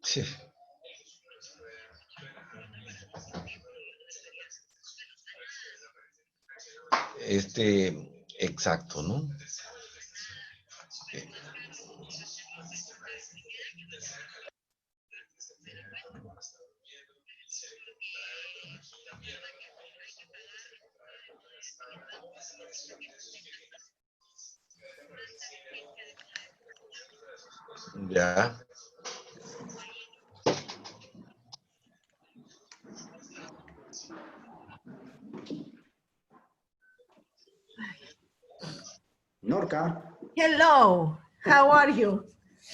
Sí. Exacto, ¿no? Ya. Norka. Hello, how are you?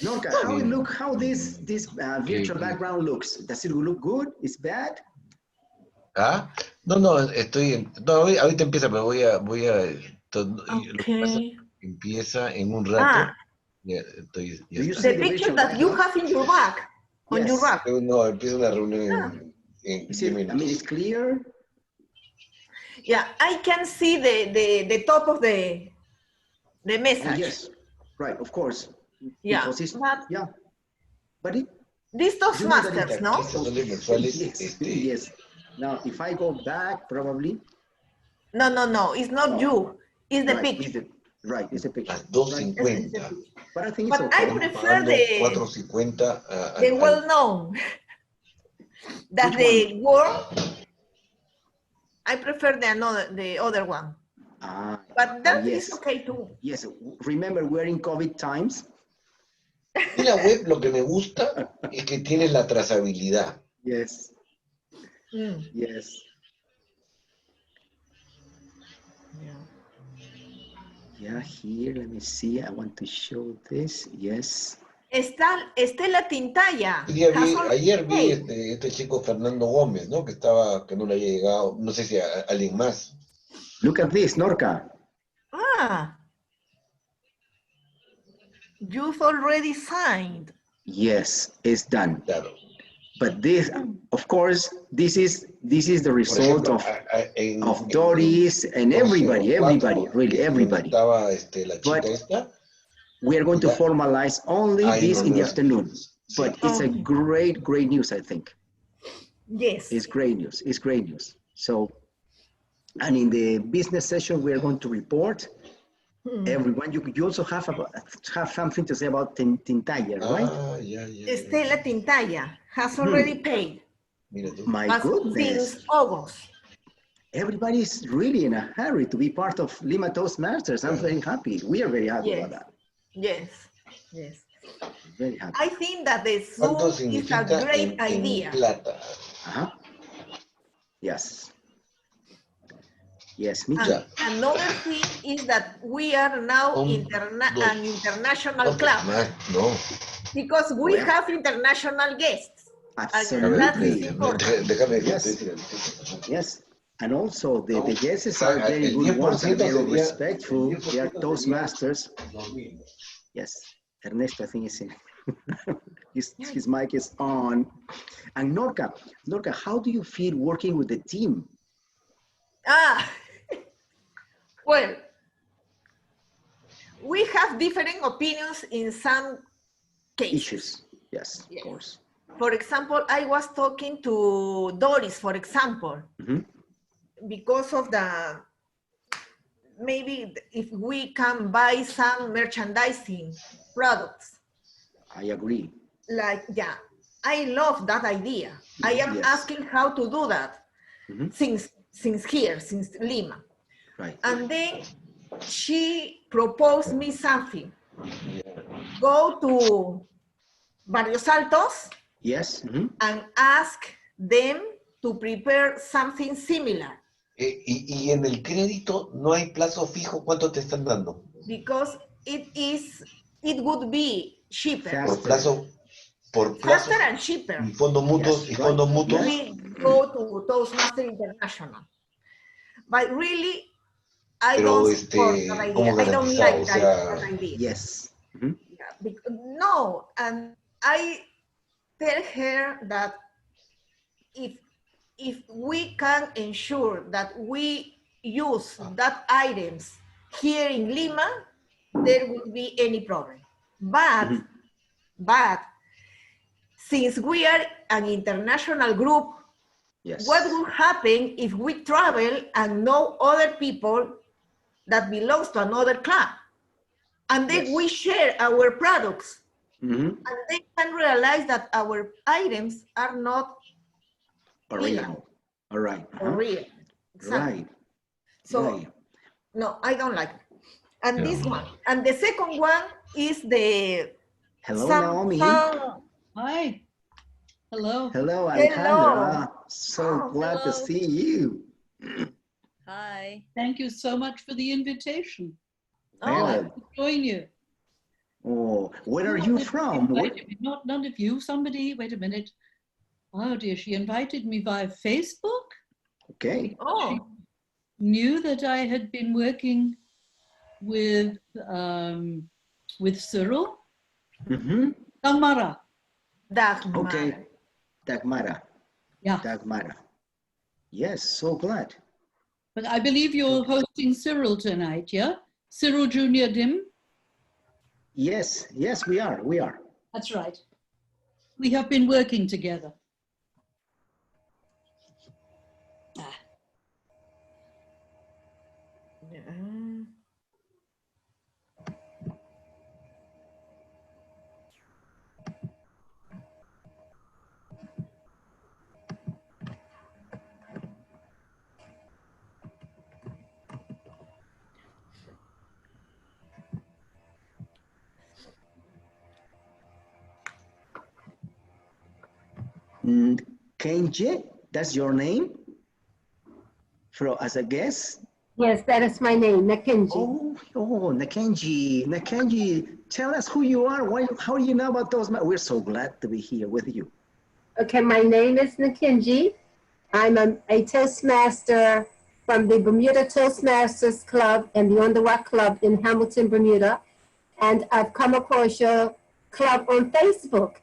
Norka, how this virtual background looks? Does it look good? Is bad? ¿Ah? No, ahorita empieza, pero voy a lo que pasa es que empieza en un rato. Ya está. The picture that you have in your back, on your back. No, empieza una reunión en 10 minutos. I mean, it's clear. Yeah, I can see the top of the message. Oh, yes, right, of course. Yeah, but these Toastmasters, no? Yes. Now, if I go back, probably. No, it's not you. It's the picture. It's a picture. 250. But I think it's okay. I prefer the well-known. That's the word. I prefer the other one. But that is okay too. Yes, remember we're in COVID times. Y la web lo que me gusta es que tiene la trazabilidad. Yes. Yes. Yeah, here, let me see. I want to show this. Yes. Está la Tintaya. Ayer vi este chico Fernando Gómez, ¿no? Que no le había llegado, no sé si a alguien más. Look at this, Norka. You've already signed. Yes, it's done. Claro. But this, of course, this is the result of Doris and everybody, really everybody. Estaba la chica esta. We are going to formalize only this in the afternoon. But it's a great news, I think. Yes. It's great news. It's great news. So, and in the business session, we are going to report everyone. You also have something to say about Tintaya, right? Yeah. Estela Tintaya has already paid. My goodness. Since August. Everybody is really in a hurry to be part of Lima Toastmasters. I'm very happy. We are very happy about that. Yes. Very happy. I think that the Zoom is a great idea. Plata. Yes, me too. Another thing is that we are now an international club. No. Because we have international guests. Absolutely. Yes. And also the guests are very good ones, are very respectful. They are Toastmasters. Yes. Ernesto, I think is in. his mic is on. And Norka, how do you feel working with the team? Well, we have different opinions in some cases. Issues, yes, of course. For example, I was talking to Doris, for example, because of maybe if we can buy some merchandising products. I agree. I love that idea. I am asking how to do that since Lima. Right. And then she proposed me something. Go to Barrios Altos. Yes. And ask them to prepare something similar. Y en el crédito no hay plazo fijo. ¿Cuánto te están dando? Because it would be cheaper. Por plazo. Faster and cheaper. Y fondos mutuos. We go to Toastmaster International. But really, I don't support that idea. I don't like that idea. Yes. No, and I tell her that if we can ensure that we use that items here in Lima, there won't be any problem. But But since we are an international group, yes, what will happen if we travel and know other people that belongs to another club? And then we share our products. And they can realize that our items are not original. All right. Real. Exactly. Right. So, no, I don't like it. And this one. And the second one is the... Hello, Naomi. Hi. Hello. Hello, Alejandra. Hello. So glad to see you. Hi. Thank you so much for the invitation. Oh. To join you. Oh, where are you from? Not none of you. Somebody. Wait a minute. Oh dear, she invited me via Facebook. Okay. She knew that I had been working with Cyril. Dagmara. Okay. Dagmara. Yeah. Dagmara. Yes, so glad. But I believe you're hosting Cyril tonight, yeah? Cyril Junior Dim? Yes, yes, we are. We are. That's right. We have been working together. Kenji, that's your name? As a guest? Yes, that is my name, Nakenji. Oh, Nakenji. Nakenji, tell us who you are. How do you know about Toastmasters? We're so glad to be here with you. Okay, my name is Nakenji. I'm a Toastmaster from the Bermuda Toastmasters Club and the On the Rock Club in Hamilton, Bermuda. And I've come across your club on Facebook.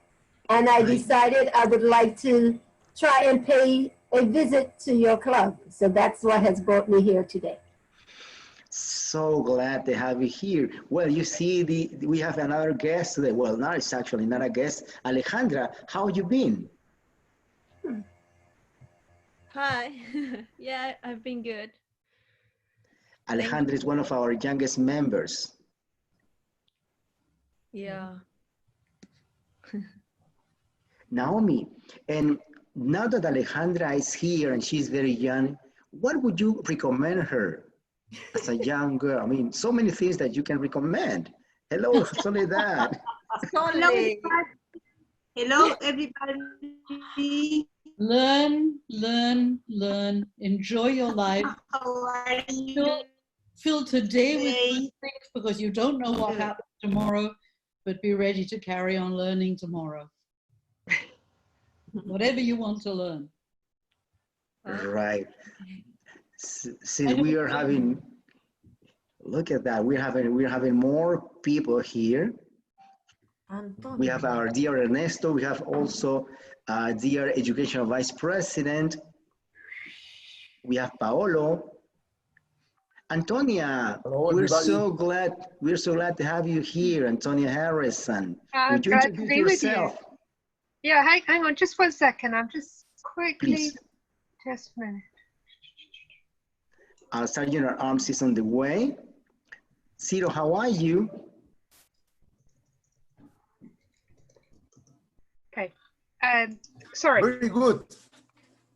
And I decided I would like to try and pay a visit to your club. So that's what has brought me here today. So glad to have you here. Well, you see, we have another guest today. Well, now it's actually not a guest. Alejandra, how you been? Hi. Yeah, I've been good. Alejandra is one of our youngest members. Yeah. Naomi, and now that Alejandra is here and she's very young, what would you recommend her as a young girl? I mean, so many things that you can recommend. Hello, Soledad. Hello, everybody. Hello, everybody. Learn, learn, learn. Enjoy your life. How are you? Fill today with good things because you don't know what happens tomorrow, but be ready to carry on learning tomorrow. Whatever you want to learn. Right. Since we are having, look at that, we're having more people here. We have our dear Ernesto. We have also dear Educational Vice President. We have Paolo. Antonia, hello, we're so glad to have you here, Antonia Harrison. Would you introduce yourself? Yeah, hang on just 1 second. I'm just quickly, Please. Just a minute. Our Sergeant at Arms is on the way. Cyril, how are you? Okay, sorry. Very good.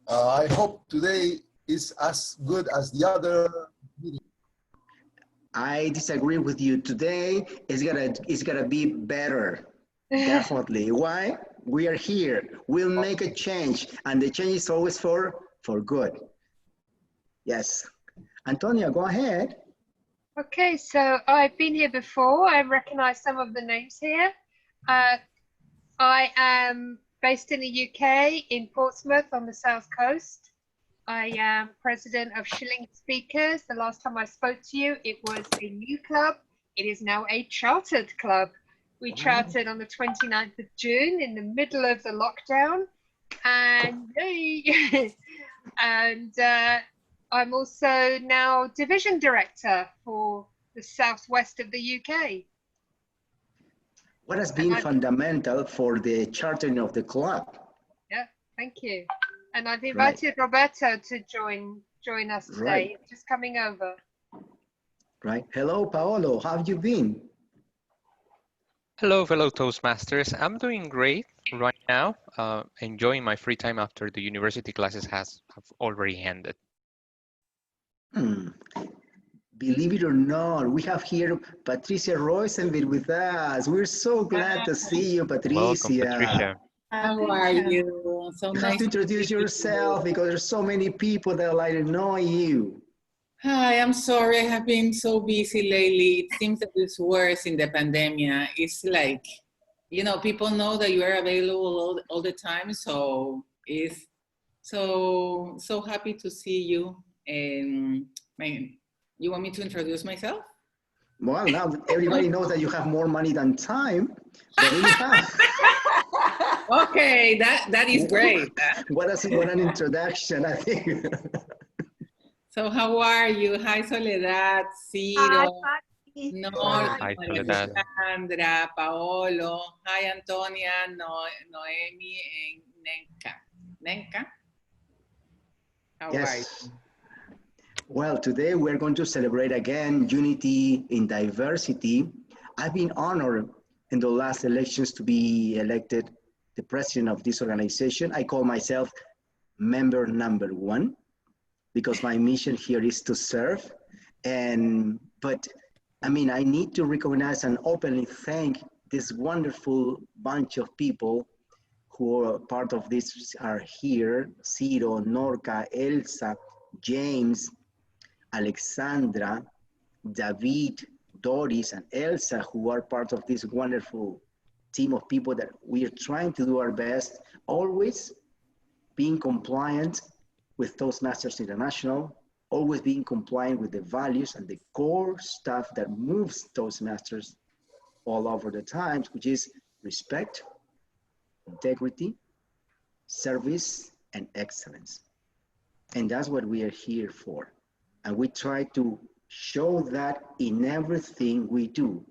I hope today is as good as the other meeting. I disagree with you. Today it's gonna be better. Definitely. Why? We are here. We'll make a change, and the change is always for good. Yes. Antonia, go ahead. Okay, so I've been here before. I recognize some of the names here. I am based in the UK, in Portsmouth on the South Coast. I am president of Shilling Speakers. The last time I spoke to you, it was a new club. It is now a chartered club. We chartered on the 29th of June in the middle of the lockdown. And yay! And I'm also now division director for the southwest of the UK. what has been fundamental for the chartering of the club. Yeah, thank you. And I've invited Roberto to join us today. Just coming over. Right. Hello, Paolo. How have you been? Hello, fellow Toastmasters. I'm doing great right now. Enjoying my free time after the university classes have already ended. Believe it or not, we have here Patricia Roisenvit with us. We're so glad to see you, Patricia. Welcome, Patricia. How are you? So you nice have to introduce yourself because there's so many people that would like to know you. Hi, I'm sorry I have been so busy lately. It seems that it's worse in the pandemic. It's like, you know, people know that you are available all the time. So it's so happy to see you. And you want me to introduce myself? Well, now everybody knows that you have more money than time. Okay, that is great. What an introduction, I think. So how are you? Hi, Soledad, Cyril, Norka, Hi, Soledad. Alexandra, Paolo. Hi, Antonia, Noemi, and Nenka. How are you? Well, today we're going to celebrate again unity in diversity. I've been honored in the last elections to be elected the president of this organization. I call myself member number 1 because my mission here is to serve. But I mean, I need to recognize and openly thank this wonderful bunch of people who are part of this are here: Cyril, Norka, Elsa, James, Alexandra, David, Doris, and Elsa, who are part of this wonderful team of people that we are trying to do our best, always being compliant with Toastmasters International, always being compliant with the values and the core stuff that moves Toastmasters all over the times, which is respect, integrity, service, and excellence. And that's what we are here for. And we try to show that in everything we do.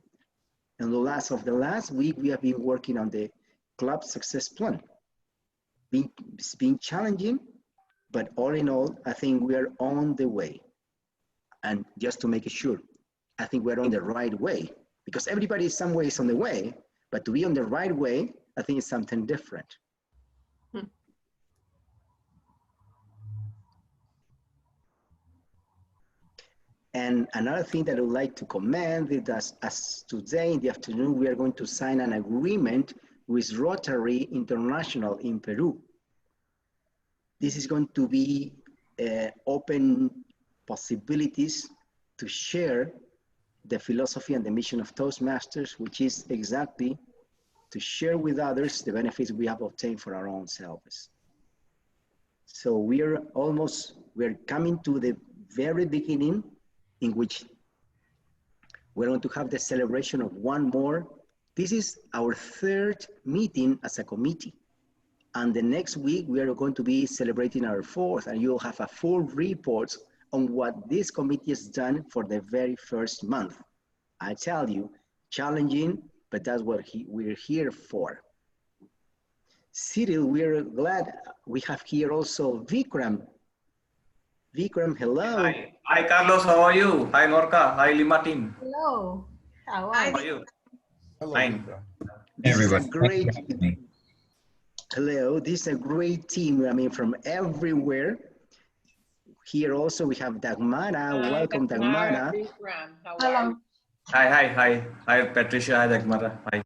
And the last week, we have been working on the club success plan. It's been challenging, but all in all, I think we are on the way. And just to make it sure, I think we're on the right way, because everybody in some ways on the way, but to be on the right way, I think it's something different. And another thing that I would like to comment is that as today in the afternoon, we are going to sign an agreement with Rotary International in Peru. This is going to be open possibilities to share the philosophy and the mission of Toastmasters, which is exactly to share with others the benefits we have obtained for our own selves. So we're coming to the very beginning, in which we're going to have the celebration of one more. This is our 3rd meeting as a committee. And the next week, we are going to be celebrating our 4th, and you'll have a full report on what this committee has done for the very first month. I tell you, challenging, but that's what we're here for. Cyril, we're glad we have here also Vikram. Vikram, hello. Hi, Carlos, how are you? Hi, Norka. Hi, Lima team. Hello. How are you? Hello. Fine. This is a great, hello, this is a great team, I mean, from everywhere. Here also we have Dagmara. Welcome, Dagmara. Hello. Hi, Patricia. Hi, Dagmara. Hi.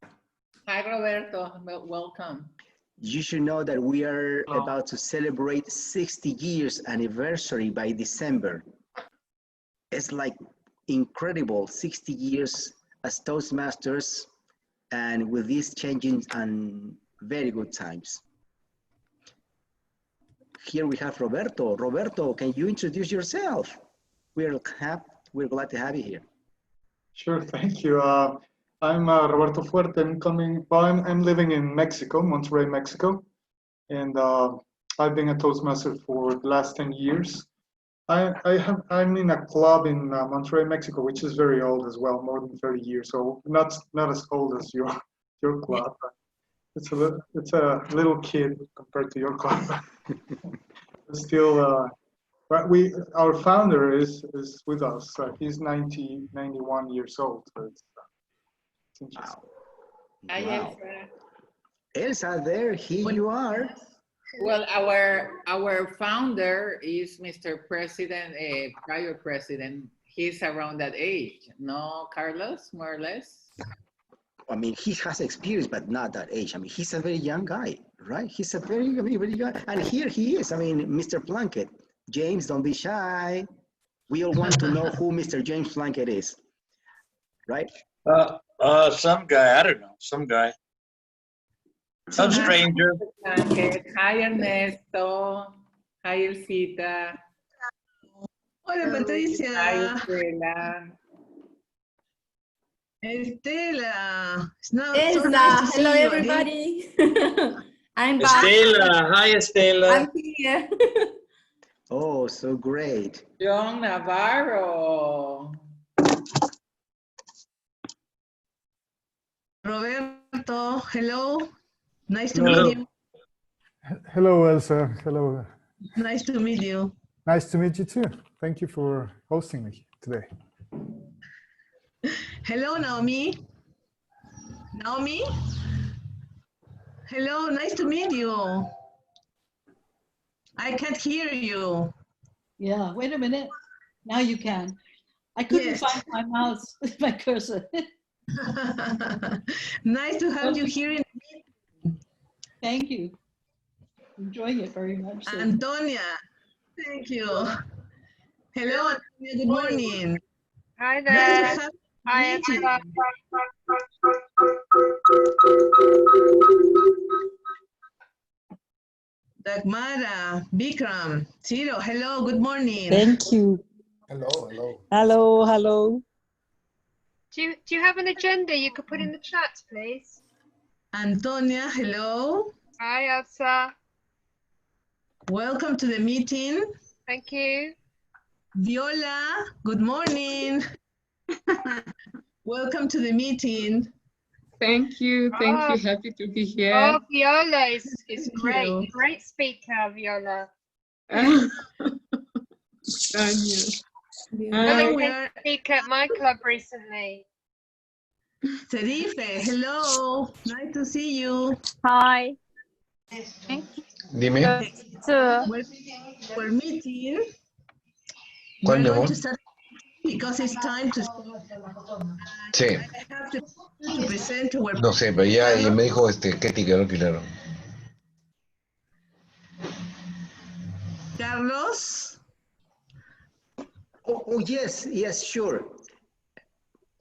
Hi, Roberto. Welcome. You should know that we are about to celebrate 60 years anniversary by December. It's like incredible, 60 years as Toastmasters, and with these changing and very good times. Here we have Roberto. Roberto, can you introduce yourself? We're glad to have you here. Sure, thank you. I'm Roberto Fuerte. I'm living in Mexico, Monterrey, Mexico, and I've been a Toastmaster for the last 10 years. I'm in a club in Monterrey, Mexico, which is very old as well, more than 30 years old. Not as old as you are. your club. It's a little kid compared to your club. Still, our founder is with us. He's 91 years old. So it's interesting. Wow. Elsa, there, here you are. Well, our founder is Mr. President, prior president. He's around that age, no, Carlos, more or less? I mean, he has experience, but not that age. I mean, he's a very young guy, right? He's a very young, and here he is. I mean, Mr. Plunkett. James, don't be shy. We all want to know who Mr. James Plunkett is, right? Some guy, I don't know, some guy. Some stranger. Hi, Ernesto. Hi, Elsita. Hola, Patricia. Hi, Estela. Estela. Elsa, hello everybody. I'm back. Estela, hi Estela. I'm here. Oh, so great. John Navarro. Roberto, hello. Nice to meet you. Hello, Elsa. Hello. Nice to meet you. Nice to meet you too. Thank you for hosting me today. Hello, Naomi. Naomi? Hello, nice to meet you. I can't hear you. Yeah, wait a minute. Now you can. I couldn't find my mouse with my cursor. Nice to have you here. Thank you. Enjoying it very much. So. Antonia, thank you. Hello, Antonia, good morning. Hi there. Nice to have Hi, everyone. Dagmara, Bikram, Cyril, hello, good morning. Thank you. Hello, hello. Hello, hello. Do you have an agenda you could put in the chat, please? Antonia, hello. Hi, Elsa. Welcome to the meeting. Thank you. Viola, good morning. Welcome to the meeting. Thank you. Thank you. Happy to be here. Oh, Viola is great. you. Great speaker, Viola. Viola, Speak at my club recently. Serife, hello. Nice to see you. Hi. Dime. We're meeting. ¿Cuál, mi We're going amor? to start because it's time to start. Sí. I have to present our... No sé, pero ya me dijo Ketty que no, claro. Carlos? Oh, yes, yes, sure.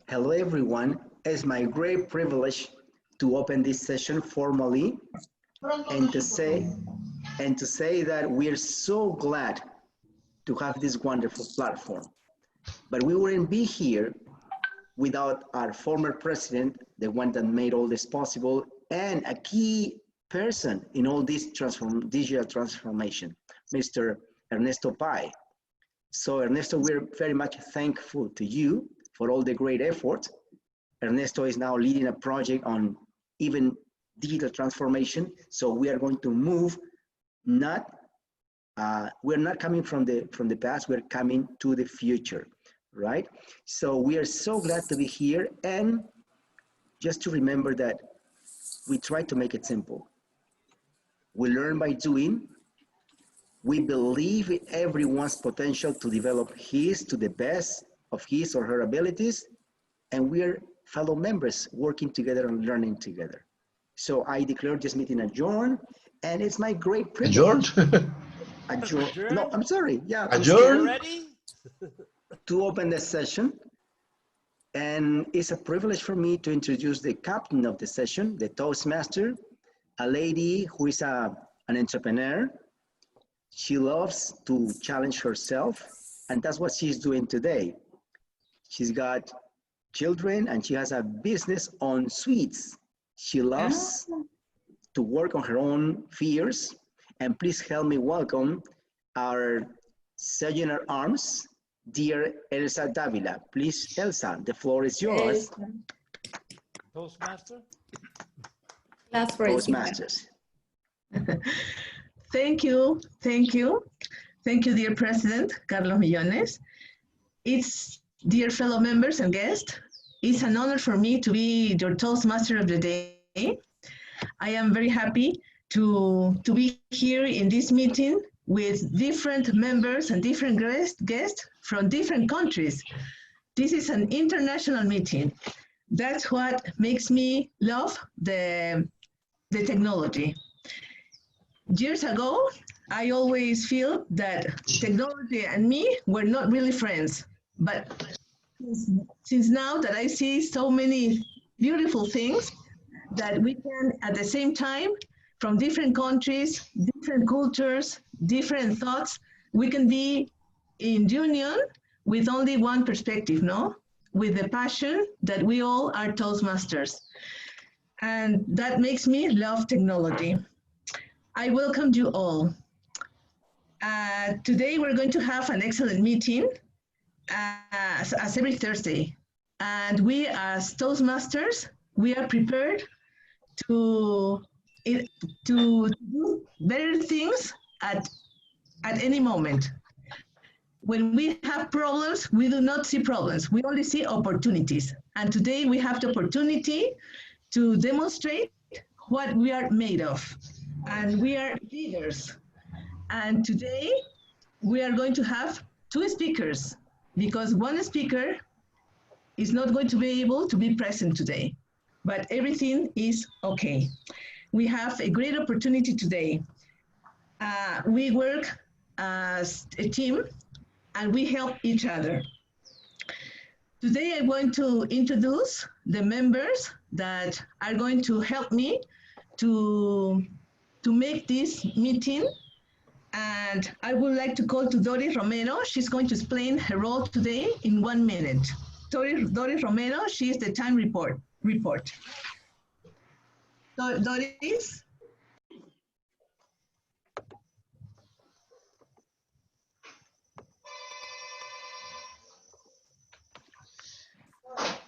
Hello, everyone. It's my great privilege to open this session formally and to say that we are so glad to have this wonderful platform. But we wouldn't be here without our former president, the one that made all this possible, and a key person in all this digital transformation, Mr. Ernesto Pye. So Ernesto, we're very much thankful to you for all the great effort. Ernesto is now leading a project on even digital transformation. So we are going to move, we're not coming from the past, we're coming to the future, right? So we are so glad to be here, and just to remember that we try to make it simple. We learn by doing. We believe in everyone's potential to develop to the best of his or her abilities, and we're fellow members working together and learning together. So I declare this meeting adjourned, and it's my great privilege. Adjourned? No, I'm sorry. Yeah, Adjourned? Ready? To open the session. And it's a privilege for me to introduce the captain of the session, the Toastmaster, a lady who is an entrepreneur. She loves to challenge herself, and that's what she's doing today. She's got children, and she has a business on sweets. She loves to work on her own fears. And please help me welcome our surgeon at arms, dear Elsa Davila. Please, Elsa, the floor is yours. Toastmaster? Toastmasters. Thank you, dear President Carlos Millones. Dear fellow members and guests, it's an honor for me to be your Toastmaster of the day. I am very happy to be here in this meeting with different members and different guests from different countries. This is an international meeting. That's what makes me love the technology. Years ago, I always feel that technology and me were not really friends. But since now that I see so many beautiful things that we can, at the same time, from different countries, different cultures, different thoughts, we can be in union with only one perspective, no? With the passion that we all are Toastmasters. And that makes me love technology. I welcome you all. Today we're going to have an excellent meeting as every Thursday. And we as Toastmasters, we are prepared to do better things at any moment. When we have problems, we do not see problems. We only see opportunities. And today we have the opportunity to demonstrate what we are made of. And we are leaders. And today we are going to have two speakers because one speaker is not going to be able to be present today, but everything is okay. We have a great opportunity today. We work as a team and we help each other. Today I want to introduce the members that are going to help me to make this meeting. And I would like to call to Doris Romero. She's going to explain her role today in 1 minute. Doris Romero, she is the time report. Doris?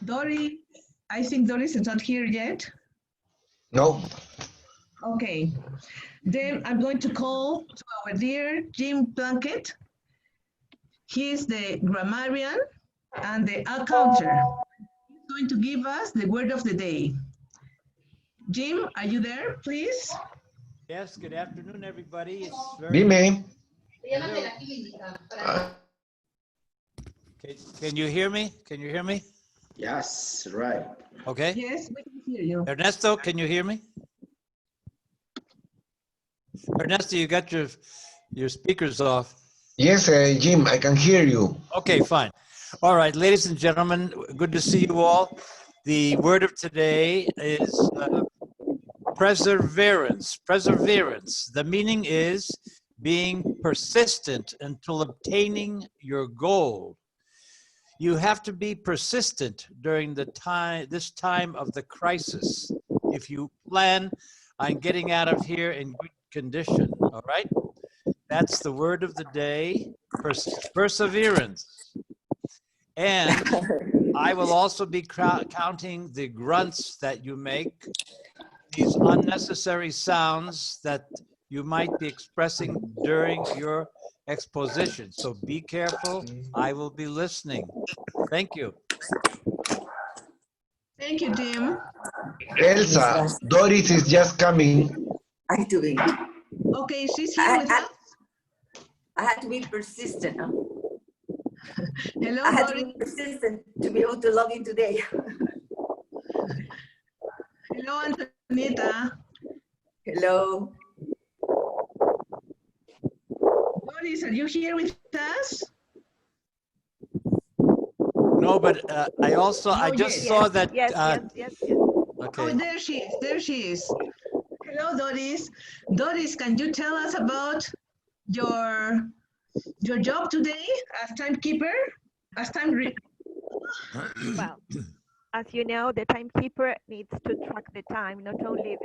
Doris, I think Doris is not here yet. No. Okay. Then I'm going to call to our dear Jim Plunkett. He is the grammarian and the accounter. He's going to give us the word of the day. Jim, are you there, please? Yes, good afternoon, everybody. It's very Dime. Can you hear me? Can you hear me? Yes, right. Okay. Yes, we can hear you. Ernesto, can you hear me? Ernesto, you got your speakers off. Yes, Jim, I can hear you. Okay, fine. All right, ladies and gentlemen, good to see you all. The word of today is perseverance. Perseverance. The meaning is being persistent until obtaining your goal. You have to be persistent during this time of the crisis if you plan on getting out of here in good condition, all right? That's the word of the day, perseverance. And I will also be counting the grunts that you make, these unnecessary sounds that you might be expressing during your exposition. So be careful, I will be listening. Thank you. Thank you, Jim. Elsa, Doris is just coming. I have to be. Okay, she's here with us. I had to be persistent. Huh? Hello, I had to be persistent to be able to log in today. Hello, Antonieta. Hello. Doris, are you here with us? No, but I also, I just saw that. Yes. Okay. Oh, there she is, there she is. Hello, Doris. Doris, can you tell us about your job today as timekeeper? Well, as you know, the timekeeper needs to track the time, not only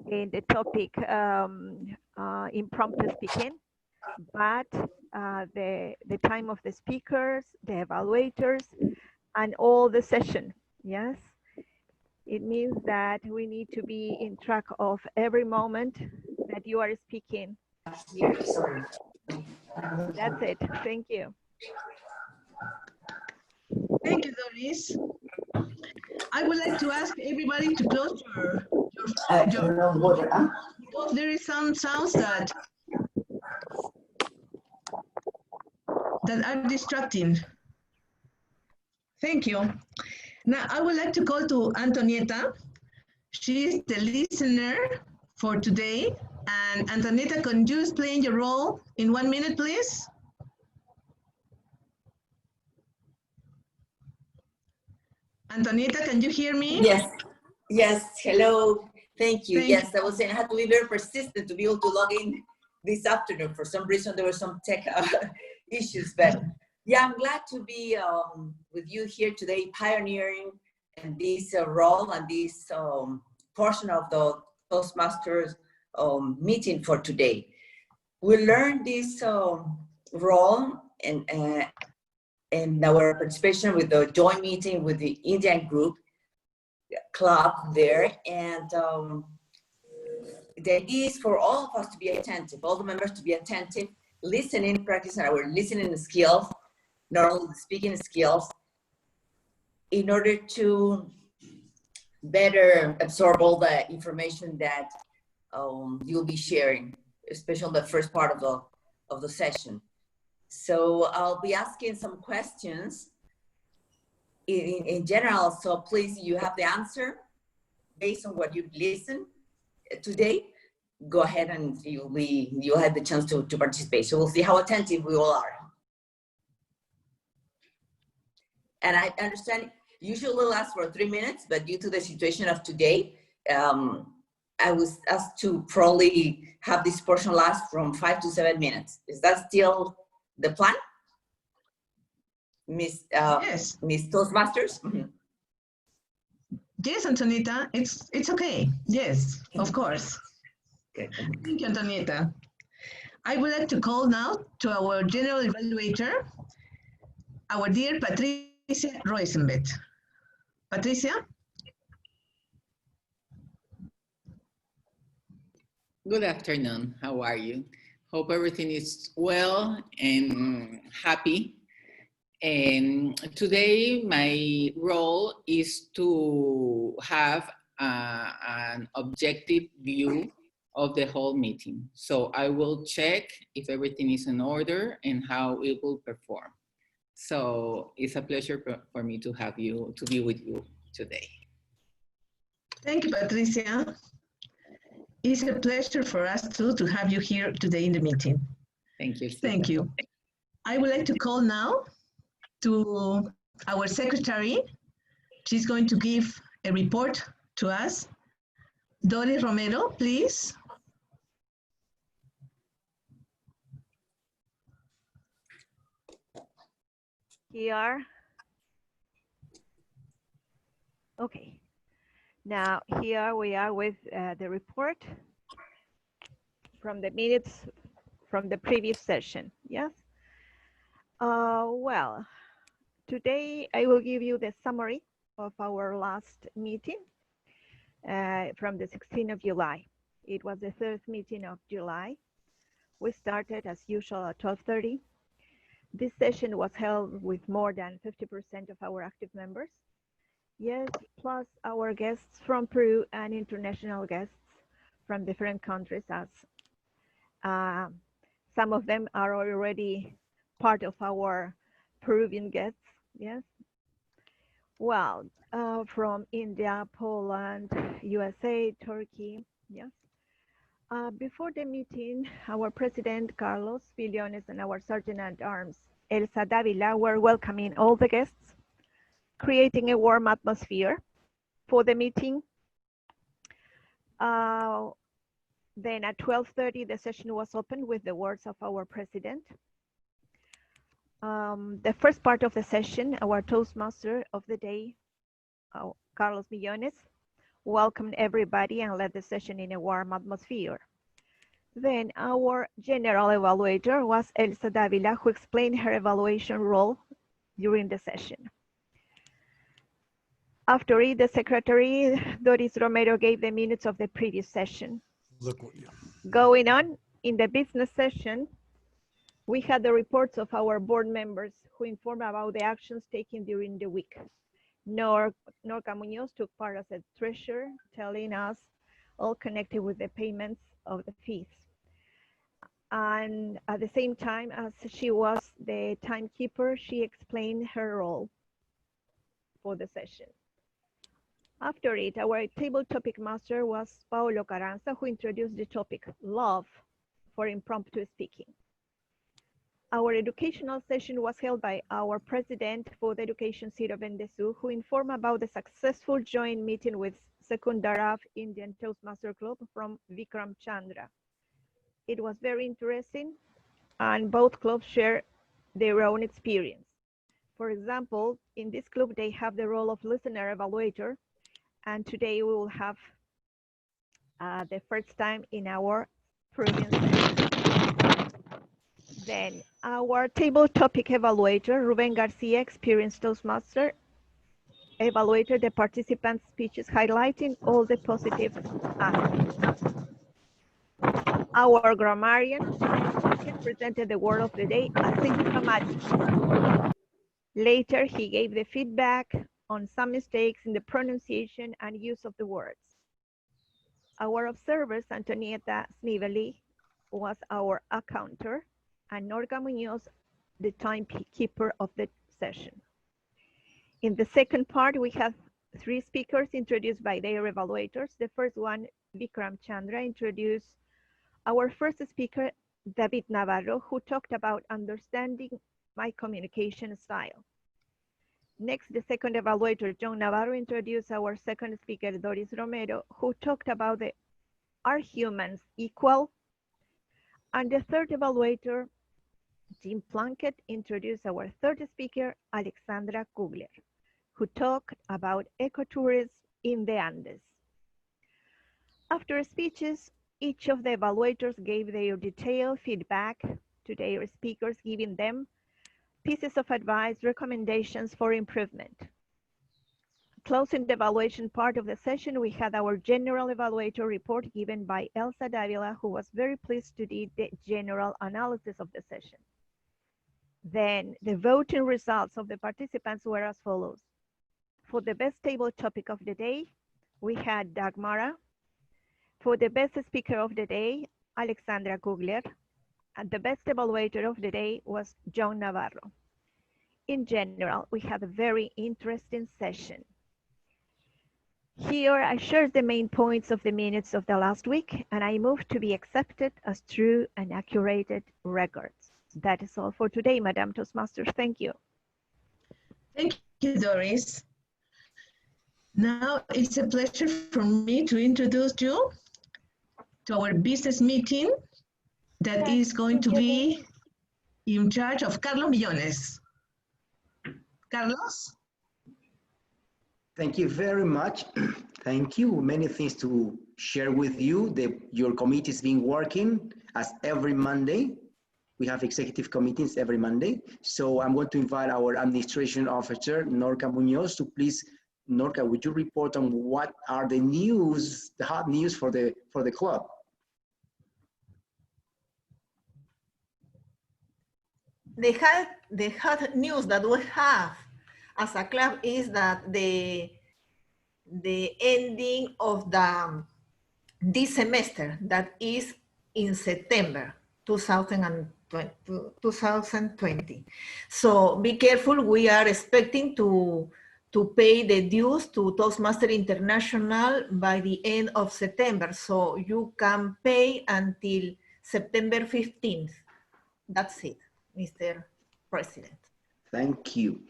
the topic impromptu speaking, but the time of the speakers, the evaluators, and all the session. Yes. It means that we need to be in track of every moment that you are speaking. That's it. Thank you. Thank you, Doris. I would like to ask everybody to close your because there is some sounds that are distracting. Thank you. Now I would like to call to Antonieta. She is the listener for today. And Antonieta, can you explain your role in 1 minute, please? Antonieta, can you hear me? Yes. Yes. Hello. Thank you. Yes, I was saying I had to be very persistent to be able to log in this afternoon. For some reason, there were some tech issues, but yeah, I'm glad to be with you here today, pioneering in this role and this portion of the Toastmasters meeting for today. We learned this role in our participation with the joint meeting with the Indian group club there, and the idea is for all of us to be attentive, all the members to be attentive, listening, practicing our listening skills, not only the speaking skills, in order to better absorb all the information that you'll be sharing, especially the first part of the session. So I'll be asking some questions in general, so please, you have the answer based on what you've listened today. Go ahead and you'll have the chance to participate. So we'll see how attentive we all are. And I understand usually lasts for 3 minutes, but due to the situation of today, I was asked to probably have this portion last from 5 to 7 minutes. Is that still the plan? Yes. Miss Toastmasters? Mm-hmm. Yes, Antonieta, it's okay. Yes, of course. Okay. Thank you, Antonieta. I would like to call now to our general evaluator, our dear Patricia Roisenvit. Patricia? Good afternoon. How are you? Hope everything is well and happy. And today my role is to have an objective view of the whole meeting. So I will check if everything is in order and how it will perform. So it's a pleasure for me to have you, to be with you today. Thank you, Patricia. It's a pleasure for us too to have you here today in the meeting. Thank you. Thank you. I would like to call now to our secretary. She's going to give a report to us. Doris Romero, please. Here. Okay. Now here we are with the report from the minutes from the previous session. Yes. Well, today I will give you the summary of our last meeting from the 16th of July. It was the third meeting of July. We started as usual at 12:30. This session was held with more than 50% of our active members. Yes, plus our guests from Peru and international guests from different countries, as some of them are already part of our Peruvian guests. Yes. Well, from India, Poland, USA, Turkey. Yes. Before the meeting, our president, Carlos Millones, and our sergeant-at-arms, Elsa Davila, were welcoming all the guests, creating a warm atmosphere for the meeting. Then at 12:30, the session was opened with the words of our president. The first part of the session, our Toastmaster of the day, Carlos Millones, welcomed everybody and led the session in a warm atmosphere. Then our general evaluator was Elsa Davila, who explained her evaluation role during the session. After it, the secretary, Doris Romero, gave the minutes of the previous session. Look what you... Going on, in the business session, we had the reports of our board members who informed about the actions taken during the week. Norka Muñoz took part as a treasurer, telling us all connected with the payments of the fees. And at the same time, as she was the timekeeper, she explained her role for the session. After it, our table topic master was Paolo Carranza, who introduced the topic, love for impromptu speaking. Our educational session was held by our president for the education, Cyril, who informed about the successful joint meeting with Secundaraf Indian Toastmaster Club from Vikram Chandra. It was very interesting, and both clubs share their own experience. For example, in this club, they have the role of listener evaluator, and today we will have the first time in our province. Then our table topic evaluator, Ruben Garcia, experienced Toastmaster, evaluated the participants' speeches, highlighting all the positive aspects. Our grammarian presented the word of the day, asymptomatic. Later, he gave the feedback on some mistakes in the pronunciation and use of the words. Our observers, Antonieta Snively, was our accounter, and Norka Muñoz, the timekeeper of the session. In the second part, we have 3 speakers introduced by their evaluators. The first one, Vikram Chandra, introduced our first speaker, David Navarro, who talked about understanding my communication style. Next, the second evaluator, John Navarro, introduced our second speaker, Doris Romero, who talked about are humans equal? And the third evaluator, Jim Plunkett, introduced our third speaker, Alexandra Kugler, who talked about ecotourism in the Andes. After speeches, each of the evaluators gave their detailed feedback to their speakers, giving them pieces of advice, recommendations for improvement. Closing the evaluation part of the session, we had our general evaluator report given by Elsa Davila, who was very pleased to do the general analysis of the session. Then the voting results of the participants were as follows. For the best table topic of the day, we had Dagmara. For the best speaker of the day, Alexandra Kugler. And the best evaluator of the day was John Navarro. In general, we had a very interesting session. Here, I shared the main points of the minutes of the last week, and I move to be accepted as true and accurate records. That is all for today, Madam Toastmaster. Thank you. Thank you, Doris. Now it's a pleasure for me to introduce you to our business meeting that is going to be in charge of Carlos Millones. Carlos? Thank you very much. Thank you. Many things to share with you. Your committee has been working as every Monday. We have executive committees every Monday. So I'm going to invite our administration officer, Norka Muñoz, to please, Norka, would you report on what are the news, the hot news for the club? The hot news that we have as a club is that the ending of this semester, that is in September 2020. So be careful, we are expecting to pay the dues to Toastmaster International by the end of September. So you can pay until September 15th. That's it, Mr. President. Thank you.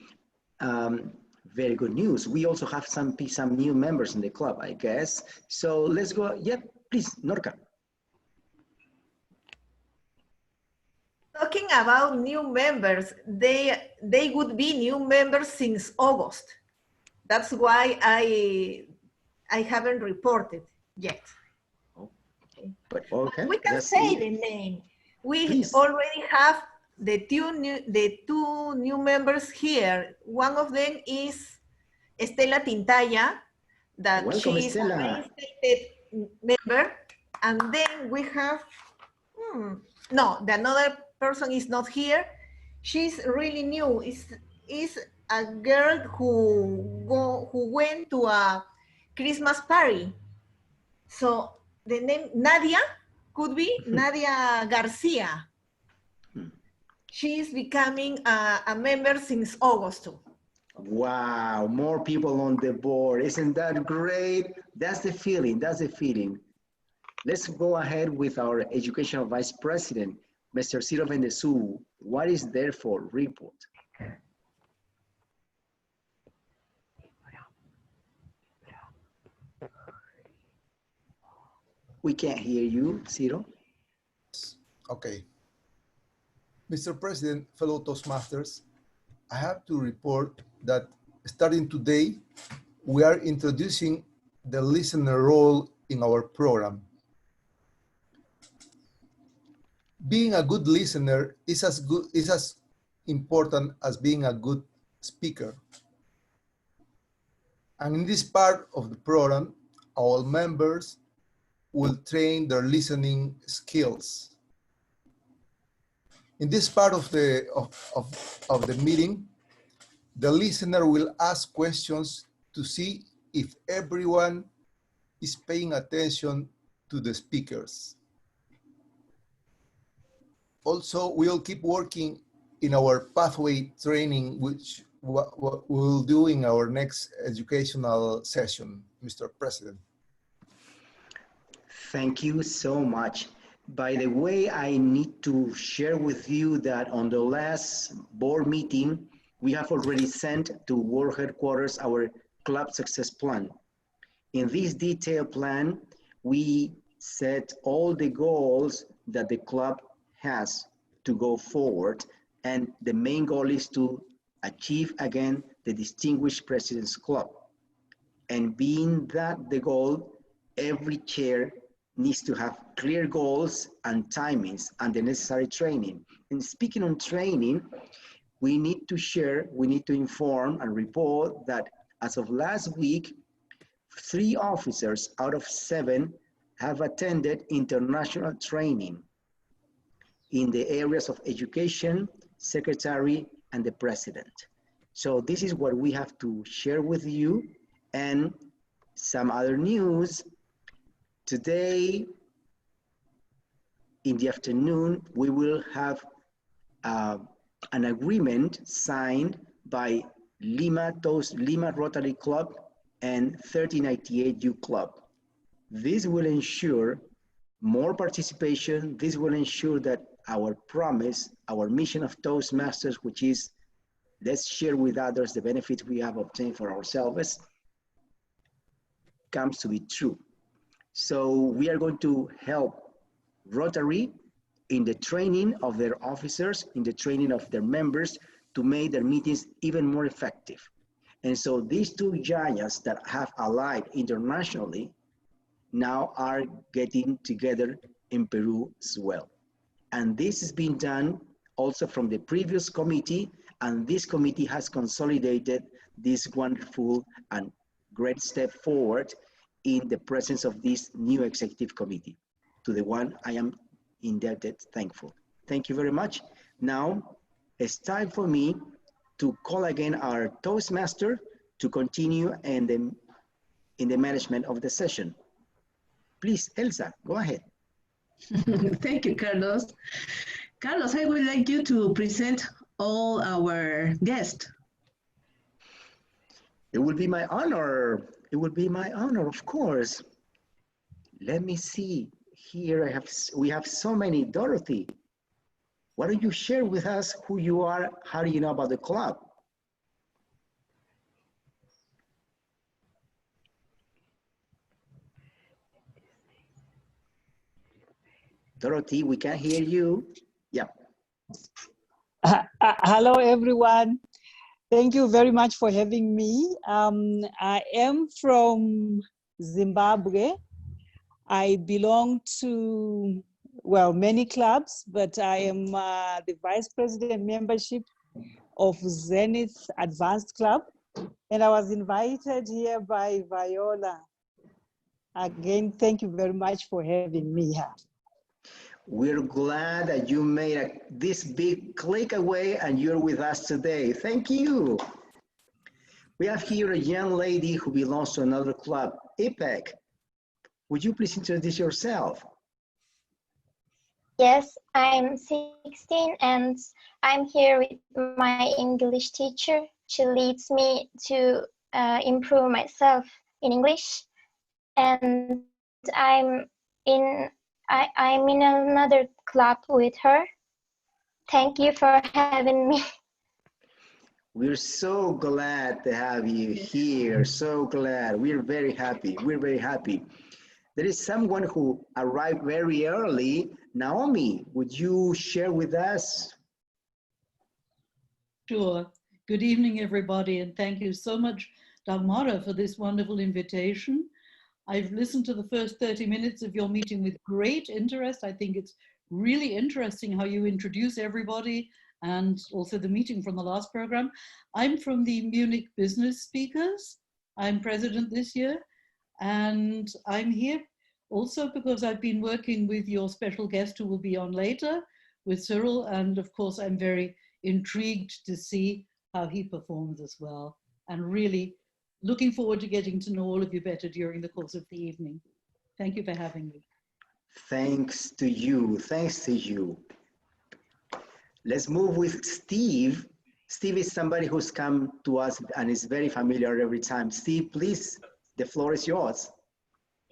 Very good news. We also have some new members in the club, I guess. So let's go. Yeah, please, Norka. Talking about new members, they would be new members since August. That's why I haven't reported yet. Okay. Okay. We can say the name. We already have the two new members here. One of them is Estela Tintaya, that Welcome, she is a reinstated member. And then we have, no, the another person is not here. She's really new. Is a girl who went to a Christmas party. So the name Nadia could be Nadia Garcia. She is becoming a member since August. Wow, more people on the board. Isn't that great? That's the feeling, that's the feeling. Let's go ahead with our Educational Vice President, Mr. Cyril Vendesu. What is there for report? We can't hear you, Cyril. Okay. Mr. President, fellow Toastmasters, I have to report that starting today, we are introducing the listener role in our program. Being a good listener is as important as being a good speaker. And in this part of the program, our members will train their listening skills. In this part of the meeting, the listener will ask questions to see if everyone is paying attention to the speakers. Also, we'll keep working in our pathway training, which we'll do in our next educational session, Mr. President. Thank you so much. By the way, I need to share with you that on the last board meeting, we have already sent to World Headquarters our club success plan. In this detailed plan, we set all the goals that the club has to go forward, and the main goal is to achieve again the Distinguished President's Club. And being that the goal, every chair needs to have clear goals and timings and the necessary training. And speaking on training, we need to share, we need to inform and report that as of last week, 3 officers out of 7 have attended international training in the areas of education, secretary, and the president. So this is what we have to share with you. And some other news. Today, in the afternoon, we will have an agreement signed by Lima Rotary Club and 1398 U Club. This will ensure more participation. This will ensure that our promise, our mission of Toastmasters, which is let's share with others the benefits we have obtained for ourselves, comes to be true. So we are going to help Rotary in the training of their officers, in the training of their members to make their meetings even more effective. And so these 2 giants that have allied internationally now are getting together in Peru as well. And this is being done also from the previous committee, and this committee has consolidated this wonderful and great step forward in the presence of this new executive committee. To the one I am indebted, thankful. Thank you very much. Now, it's time for me to call again our Toastmaster to continue in the management of the session. Please, Elsa, go ahead. Thank you, Carlos. Carlos, I would like you to present all our guests. It will be my honor. It will be my honor, of course. Let me see. Here we have so many. Dorothy, why don't you share with us who you are? How do you know about the club? Dorothy, we can't hear you. Yeah. Hello, everyone. Thank you very much for having me. I am from Zimbabwe. I belong to, well, many clubs, but I am the Vice President membership of Zenith Advanced Club. And I was invited here by Viola. Again, thank you very much for having me here. We're glad that you made this big click away and you're with us today. Thank you. We have here a young lady who belongs to another club, IPEC. Would you please introduce yourself? Yes, I'm 16 and I'm here with my English teacher. She leads me to improve myself in English. And I'm in another club with her. Thank you for having me. We're so glad to have you here. So glad. We're very happy. We're very happy. There is someone who arrived very early. Naomi, would you share with us? Sure. Good evening, everybody, and thank you so much, Dagmara, for this wonderful invitation. I've listened to the first 30 minutes of your meeting with great interest. I think it's really interesting how you introduce everybody and also the meeting from the last program. I'm from the Munich Business Speakers. I'm president this year, and I'm here also because I've been working with your special guest who will be on later, with Cyril, and of course I'm very intrigued to see how he performs as well, and really looking forward to getting to know all of you better during the course of the evening. Thank you for having me. Thanks to you. Thanks to you. Let's move with Steve. Steve is somebody who's come to us and is very familiar every time. Steve, please, the floor is yours.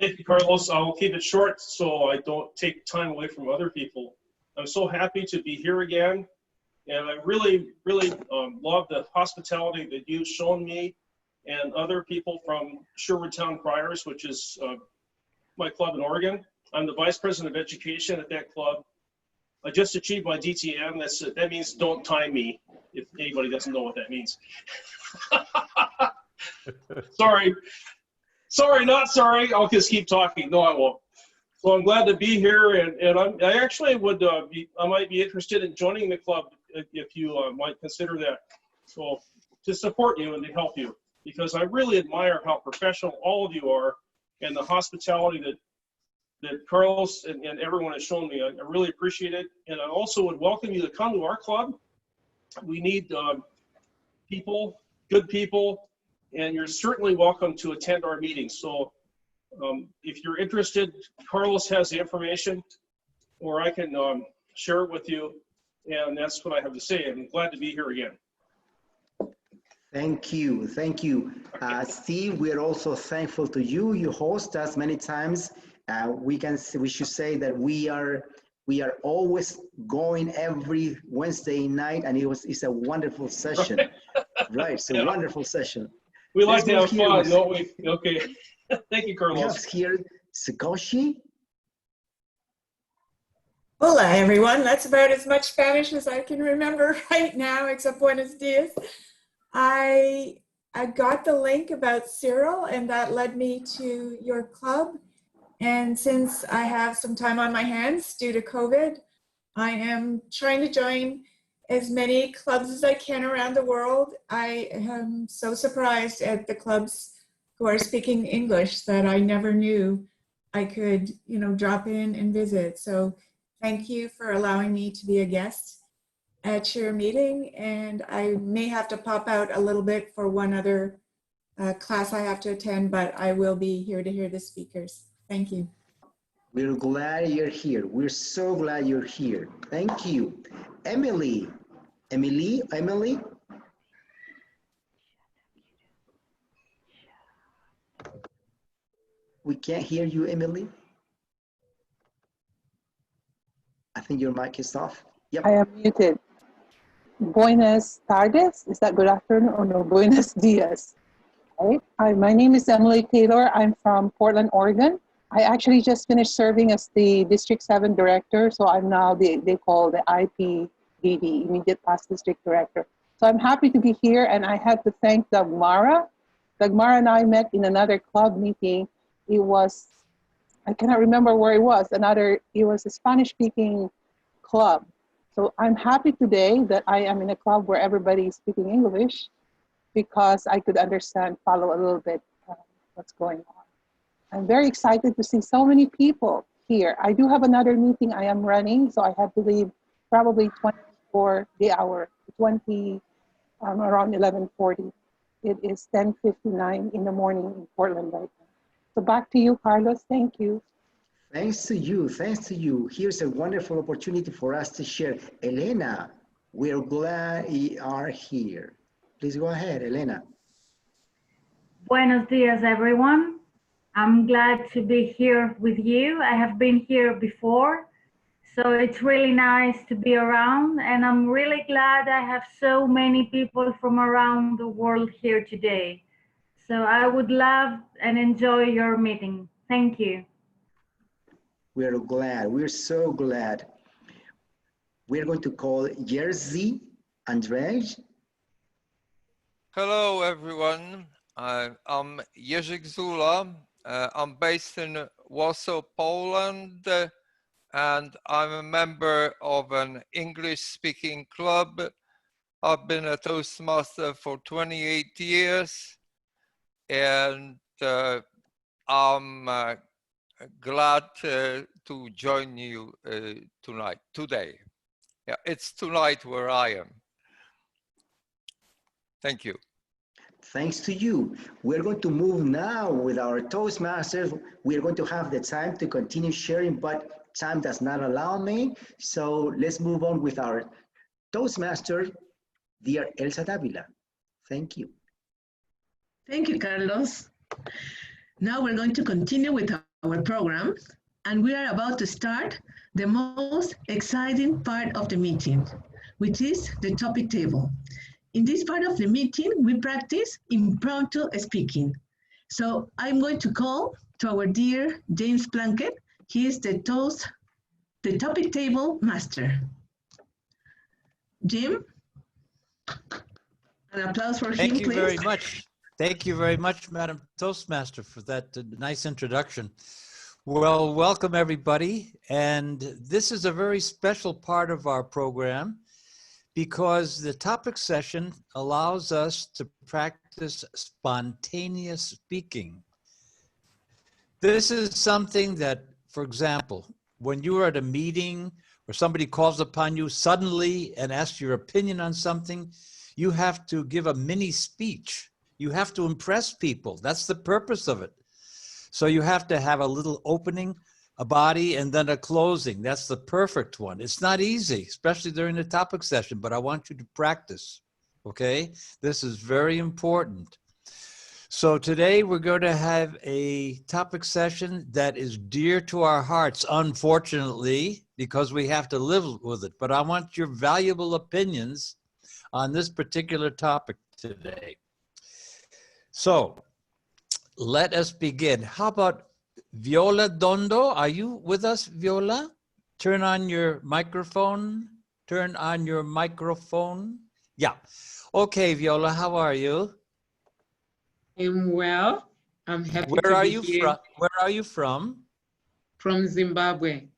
Thank you, Carlos. I'll keep it short so I don't take time away from other people. I'm so happy to be here again. And I really, really love the hospitality that you've shown me and other people from Sherwood Town Friars, which is my club in Oregon. I'm the Vice President of Education at that club. I just achieved my DTM. That means don't time me, if anybody doesn't know what that means. Sorry. Sorry, not sorry. I'll just keep talking. No, I won't. So I'm glad to be here, and I actually would I might be interested in joining the club if you might consider that. So to support you and to help you, because I really admire how professional all of you are and the hospitality that Carlos and everyone has shown me. I really appreciate it, and I also would welcome you to come to our club. We need people, good people, and you're certainly welcome to attend our meetings. So if you're interested, Carlos has the information, or I can share it with you, and that's what I have to say. I'm glad to be here again. Thank you. Thank you. Steve, we're also thankful to you. You host us many times. We should say that we are always going every Wednesday night, and it's a wonderful session. Right, it's a wonderful session. We like to have fun, don't we? Okay. Thank you, Carlos. We have here Sagoshi. Hola, everyone. That's about as much Spanish as I can remember right now, except Buenos Dias. I got the link about Cyril, and that led me to your club. And since I have some time on my hands due to COVID, I am trying to join as many clubs as I can around the world. I am so surprised at the clubs who are speaking English that I never knew I could, drop in and visit. So thank you for allowing me to be a guest at your meeting. And I may have to pop out a little bit for one other class I have to attend, but I will be here to hear the speakers. Thank you. We're glad you're here. We're so glad you're here. Thank you. Emily. We can't hear you, Emily. I think your mic is off. Yep. I am muted. Buenas tardes. Is that good afternoon or no? Buenos dias. Right. Hi, my name is Emily Taylor. I'm from Portland, Oregon. I actually just finished serving as the District 7 Director, so I'm now they call the IPDD, Immediate Past District Director. So I'm happy to be here, and I had to thank Dagmara. Dagmara and I met in another club meeting. It was, I cannot remember where it was, it was a Spanish-speaking club. So I'm happy today that I am in a club where everybody is speaking English. because I could follow a little bit what's going on. I'm very excited to see so many people here. I do have another meeting I am running, so I have to leave probably 24 the hour, 20 around 11:40. It is 10:59 in the morning in Portland right now. So back to you, Carlos. Thank you. Thanks to you. Thanks to you. Here's a wonderful opportunity for us to share. Elena, we're glad you are here. Please go ahead, Elena. Buenos dias, everyone. I'm glad to be here with you. I have been here before, so it's really nice to be around, and I'm really glad I have so many people from around the world here today. So I would love and enjoy your meeting. Thank you. We're glad. We're so glad. We're going to call Jerzy Andrzej. Hello, everyone. I'm Jerzy Zula. I'm based in Warsaw, Poland, and I'm a member of an English-speaking club. I've been a Toastmaster for 28 years, and I'm glad to join you today. Yeah, it's tonight where I am. Thank you. Thanks to you. We're going to move now with our Toastmasters. We're going to have the time to continue sharing, but time does not allow me. So let's move on with our Toastmaster, dear Elsa Davila. Thank you. Thank you, Carlos. Now we're going to continue with our program, and we are about to start the most exciting part of the meeting, which is the topic table. In this part of the meeting, we practice impromptu speaking. So I'm going to call to our dear James Plunkett. He is the topic table master. Jim, an applause for him, please. Thank you very much. Thank you very much, Madam Toastmaster, for that nice introduction. Well, welcome everybody. And this is a very special part of our program, because the topic session allows us to practice spontaneous speaking. This is something that, for example, when you are at a meeting or somebody calls upon you suddenly and asks your opinion on something, you have to give a mini speech. You have to impress people. That's the purpose of it. So you have to have a little opening, a body, and then a closing. That's the perfect one. It's not easy, especially during the topic session, but I want you to practice, okay? This is very important. So today we're going to have a topic session that is dear to our hearts, unfortunately, because we have to live with it. But I want your valuable opinions on this particular topic today. So let us begin. How about Viola Dondo? Are you with us, Viola? Turn on your microphone. Turn on your microphone. Yeah. Okay, Viola, how are you? I'm well. I'm happy Where to are be you here. from? Where are you from? From Zimbabwe.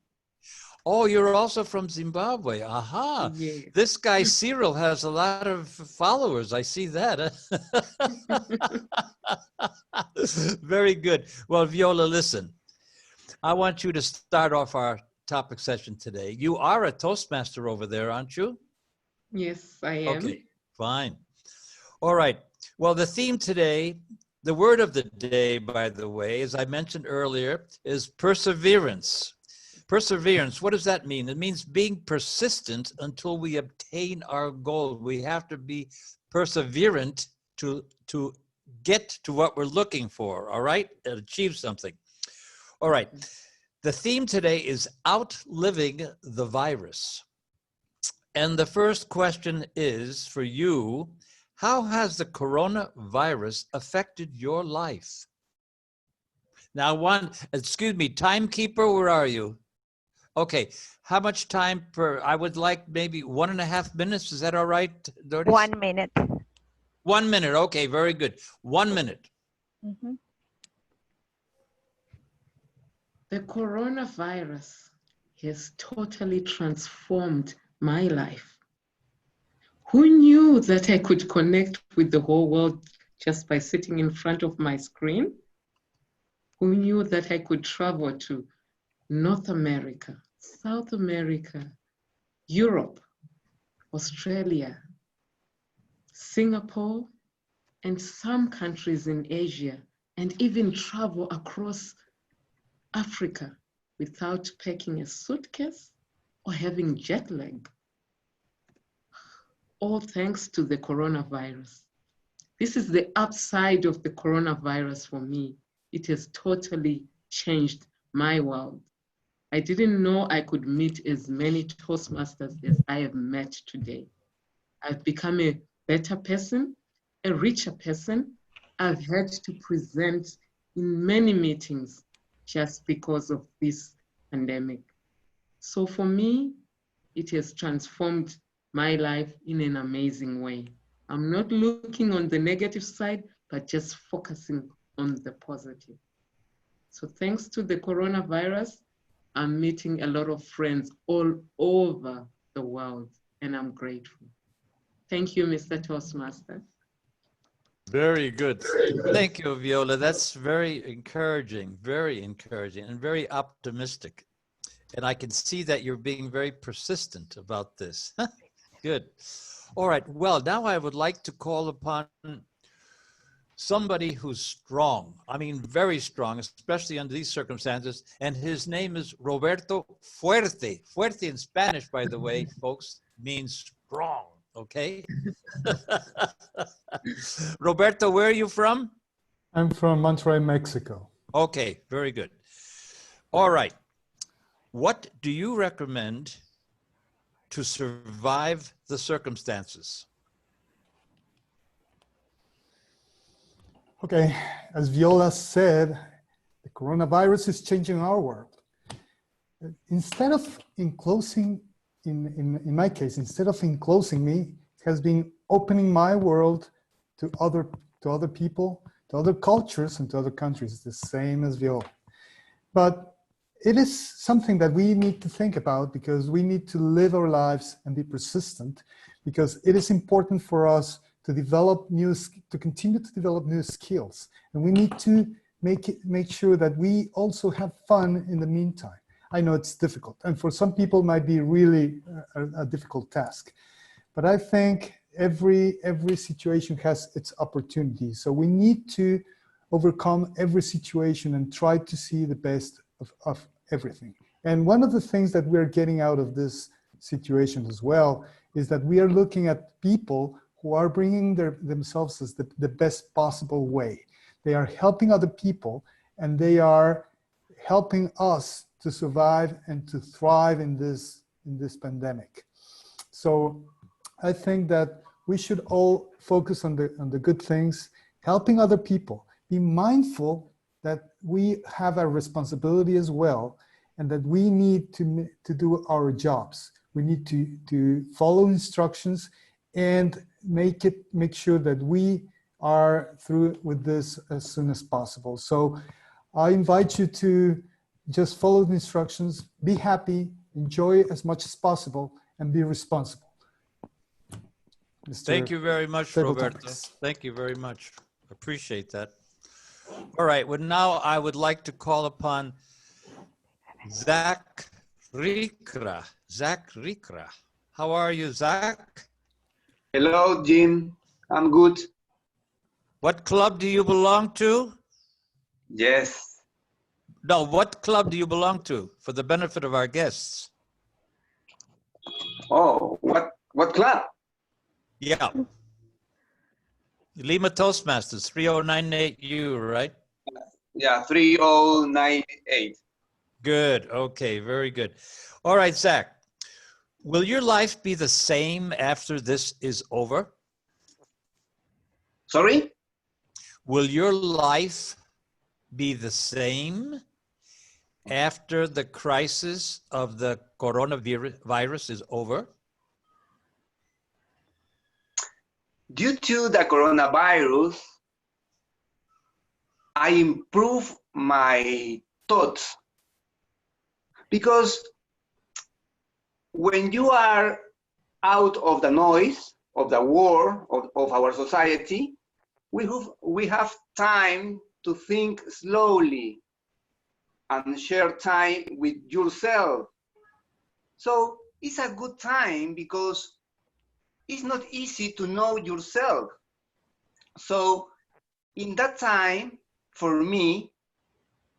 Oh, you're also from Zimbabwe. Aha. Yes. This guy Cyril has a lot of followers. I see that. Very good. Well, Viola, listen. I want you to start off our topic session today. You are a Toastmaster over there, aren't you? Yes, I am. Okay, fine. All right. Well, the theme today, the word of the day, by the way, as I mentioned earlier, is perseverance. Perseverance, what does that mean? It means being persistent until we obtain our goal. We have to be perseverant to get to what we're looking for, all right? And achieve something. All right. The theme today is outliving the virus. And the first question is for you, how has the coronavirus affected your life? Now, excuse me, timekeeper, where are you? Okay, how much time per, I would like maybe 1.5 minutes. Is that all right, Doris? 1 minute. 1 minute, okay, very good. 1 minute. Mm-hmm. The coronavirus has totally transformed my life. Who knew that I could connect with the whole world just by sitting in front of my screen? Who knew that I could travel to North America, South America, Europe, Australia, Singapore, and some countries in Asia, and even travel across Africa without packing a suitcase or having jet lag? All thanks to the coronavirus. This is the upside of the coronavirus for me. It has totally changed my world. I didn't know I could meet as many Toastmasters as I have met today. I've become a better person, a richer person. I've had to present in many meetings just because of this pandemic. So for me, it has transformed my life in an amazing way. I'm not looking on the negative side, but just focusing on the positive. So thanks to the coronavirus, I'm meeting a lot of friends all over the world, and I'm grateful. Thank you, Mr. Toastmaster. Very good. Thank you, Viola. That's very encouraging, and very optimistic. And I can see that you're being very persistent about this. Good. All right. Well, now I would like to call upon somebody who's strong. I mean, very strong, especially under these circumstances. And his name is Roberto Fuerte. Fuerte in Spanish, by the way, folks, means strong. Okay. Roberto, where are you from? I'm from Monterrey, Mexico. Okay, very good. All right. What do you recommend to survive the circumstances? Okay, as Viola said, the coronavirus is changing our world. Instead of enclosing, in my case, instead of enclosing me, it has been opening my world to other people, to other cultures, and to other countries, the same as Viola. But it is something that we need to think about because we need to live our lives and be persistent, because it is important for us to continue to develop new skills. And we need to make sure that we also have fun in the meantime. I know it's difficult, and for some people it might be really a difficult task. But I think every situation has its opportunities. So we need to overcome every situation and try to see the best of everything. And one of the things that we're getting out of this situation as well is that we are looking at people who are bringing themselves as the best possible way. They are helping other people, and they are helping us to survive and to thrive in this pandemic. So I think that we should all focus on the good things, helping other people, be mindful that we have a responsibility as well, and that we need to do our jobs. We need to follow instructions and make sure that we are through with this as soon as possible. So I invite you to just follow the instructions, be happy, enjoy as much as possible, and be responsible. Thank you very much, Roberto. Thank you very much. Appreciate that. All right, well, now I would like to call upon Zach Rikra. Zach Rikra. How are you, Zach? Hello, Jean. I'm good. What club do you belong to? Yes. No, what club do you belong to for the benefit of our guests? Oh, what club? Yeah. Lima Toastmasters, 3098U, right? Yeah, 3098. Good. Okay, very good. All right, Zach. Will your life be the same after this is over? Sorry? Will your life be the same after the crisis of the coronavirus is over? Due to the coronavirus, I improve my thoughts, because when you are out of the noise the world, of our society, we have time to think slowly and share time with yourself. So it's a good time because it's not easy to know yourself. So in that time, for me,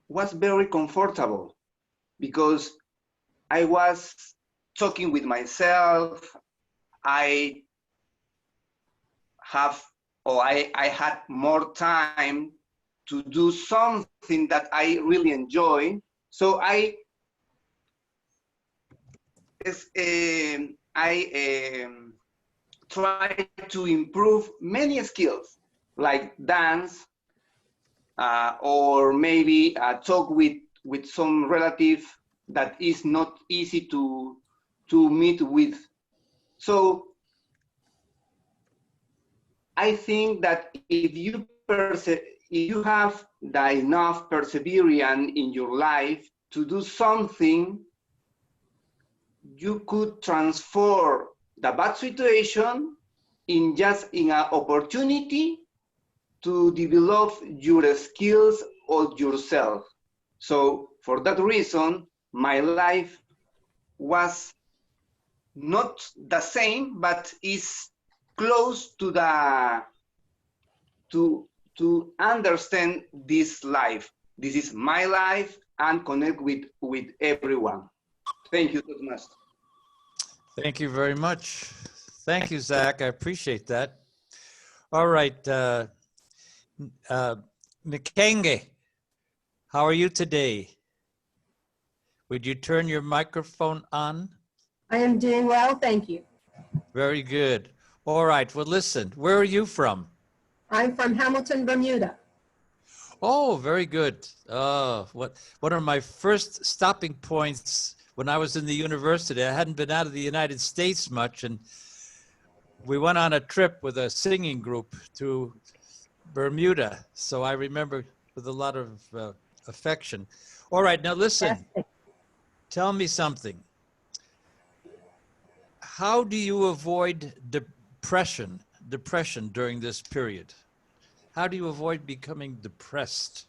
was very comfortable because I was talking with myself. I had more time to do something that I really enjoy. So I try to improve many skills like dance, or maybe talk with some relative that is not easy to meet with. So I think that if you have enough perseverance in your life to do something, you could transform the bad situation in an opportunity to develop your skills or yourself. So for that reason, my life was not the same, but is close to to understand this life. This is my life and connect with everyone. Thank you, Toastmaster. Thank you very much. Thank you, Zach. I appreciate that. All right, Nkenge, how are you today? Would you turn your microphone on? I am doing well, thank you. Very good. All right, well, listen, where are you from? I'm from Hamilton, Bermuda. Oh, very good. One of my first stopping points when I was in the university, I hadn't been out of the United States much, and we went on a trip with a singing group to Bermuda. So I remember with a lot of affection. All right, now listen, tell me something. How do you avoid depression during this period? How do you avoid becoming depressed?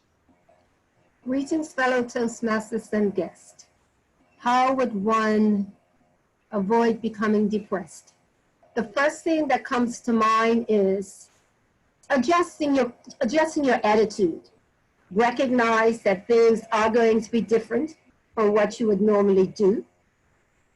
Greetings, fellow Toastmasters and guests. How would one avoid becoming depressed? The first thing that comes to mind is adjusting your attitude. Recognize that things are going to be different from what you would normally do.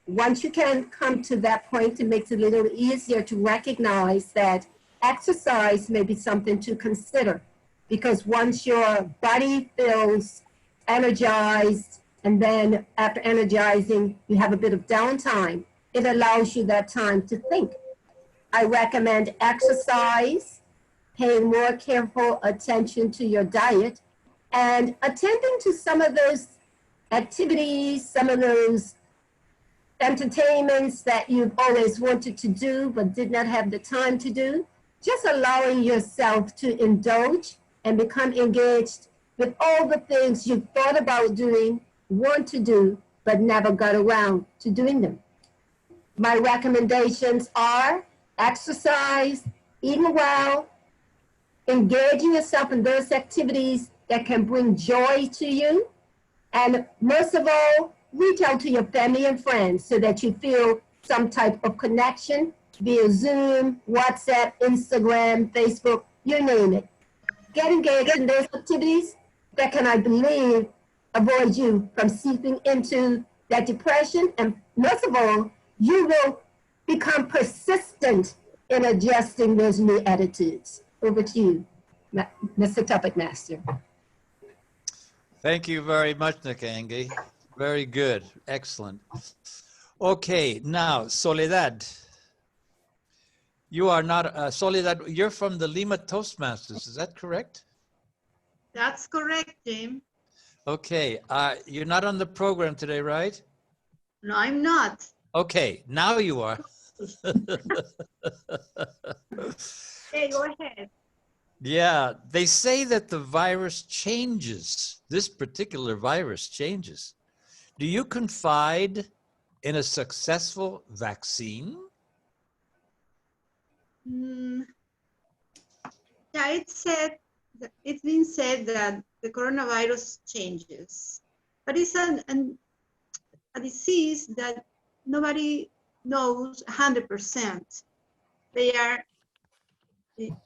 Once you can come to that point, it makes it a little easier to recognize that exercise may be something to consider, because once your body feels energized, and then after energizing, you have a bit of downtime, it allows you that time to think. I recommend exercise, paying more careful attention to your diet, and attending to some of those activities, some of those entertainments that you've always wanted to do but did not have the time to do. Just allowing yourself to indulge and become engaged with all the things you've thought about doing, want to do, but never got around to doing them. My recommendations are exercise, eating well, engaging yourself in those activities that can bring joy to you, and most of all, reach out to your family and friends so that you feel some type of connection via Zoom, WhatsApp, Instagram, Facebook, you name it. Get engaged in those activities that can, I believe, avoid you from seeping into that depression. And most of all, you will become persistent in adjusting those new attitudes. Over to you, Mr. Topic Master. Thank you very much, Nkenge. Very good. Excellent. Okay, now, Soledad. You are not, Soledad, you're from the Lima Toastmasters, is that correct? That's correct, Jim. Okay, you're not on the program today, right? No, I'm not. Okay, now you are. Hey, go ahead. Yeah, they say that the virus changes. This particular virus changes. Do you confide in a successful vaccine? Yeah, it's been said that the coronavirus changes, but it's a disease that nobody knows 100%. They are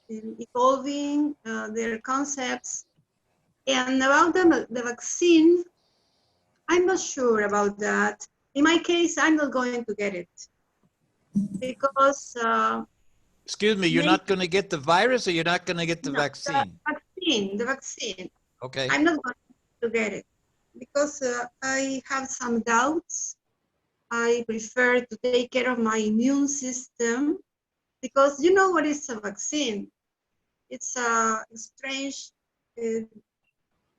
evolving their concepts. And about the vaccine, I'm not sure about that. In my case, I'm not going to get it because Excuse me, you're not going to get the virus, or you're not going to get the vaccine? The vaccine. Okay. I'm not going to get it because I have some doubts. I prefer to take care of my immune system because you know what is a vaccine? It's a strange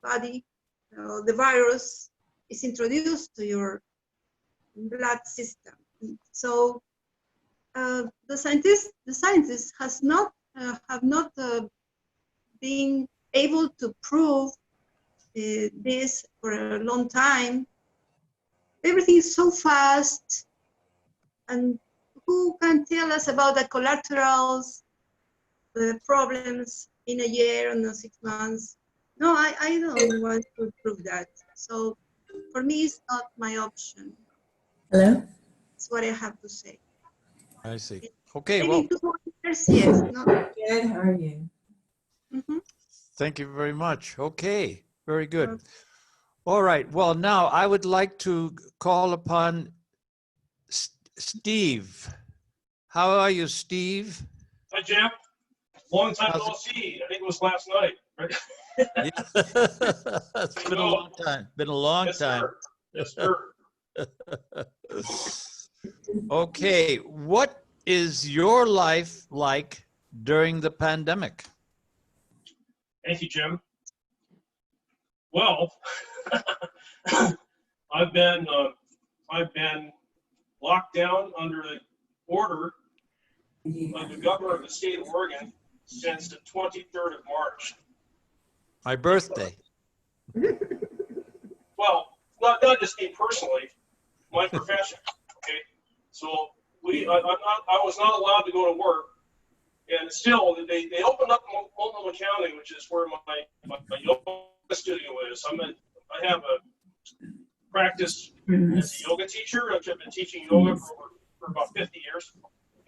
body. The virus is introduced to your blood system. So the scientists have not been able to prove this for a long time. Everything is so fast, and who can tell us about the collaterals, the problems in a year or 6 months? No, I don't want to prove that. So for me, it's not my option. Hello? That's what I have to say. I see. Okay, Maybe well, 2 more years, yes. No. Good, how are you? thank you very much. Okay, very good. All right, well, now I would like to call upon Steve. How are you, Steve? Hi, Jim. Long time no see. I think it was last night. Right? It's been a long time. Been a long time. Yes, sir. Okay, what is your life like during the pandemic? Thank you, Jim. Well, I've been locked down under the order of the governor of the state of Oregon since the 23rd of March. My birthday. Well, not just me personally, my profession. Okay, so I was not allowed to go to work, and still they opened up Multnomah County, which is where my yoga studio is. I have a practice as a yoga teacher. I've been teaching yoga for about 50 years,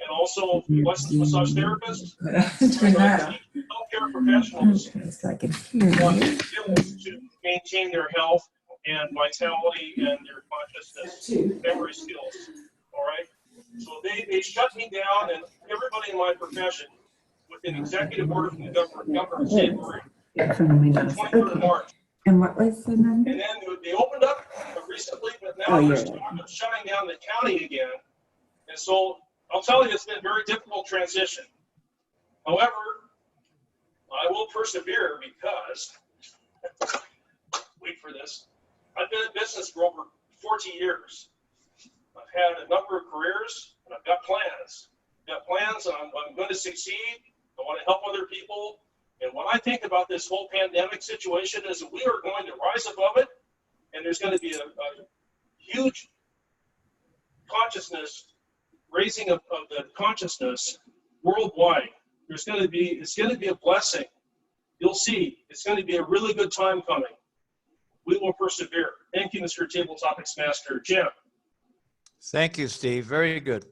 and also licensed massage therapist. Healthcare professionals want skills to maintain their health and vitality and their consciousness, memory skills. All right. So they shut me down, and everybody in my profession, with an executive order from the governor of the state of Oregon, 23rd of March. And what was the number? And then they opened up recently, but now they're talking of shutting down the county again. And so I'll tell you, it's been a very difficult transition. However, I will persevere because, wait for this, I've been in business for over 40 years. I've had a number of careers, and I've got plans. I've got plans, and I'm going to succeed. I want to help other people. And what I think about this whole pandemic situation is that we are going to rise above it, and there's going to be a huge consciousness, raising of the consciousness worldwide. It's going to be a blessing. You'll see, it's going to be a really good time coming. We will persevere. Thank you, Mr. Table Topics Master. Jim. Thank you, Steve. Very good.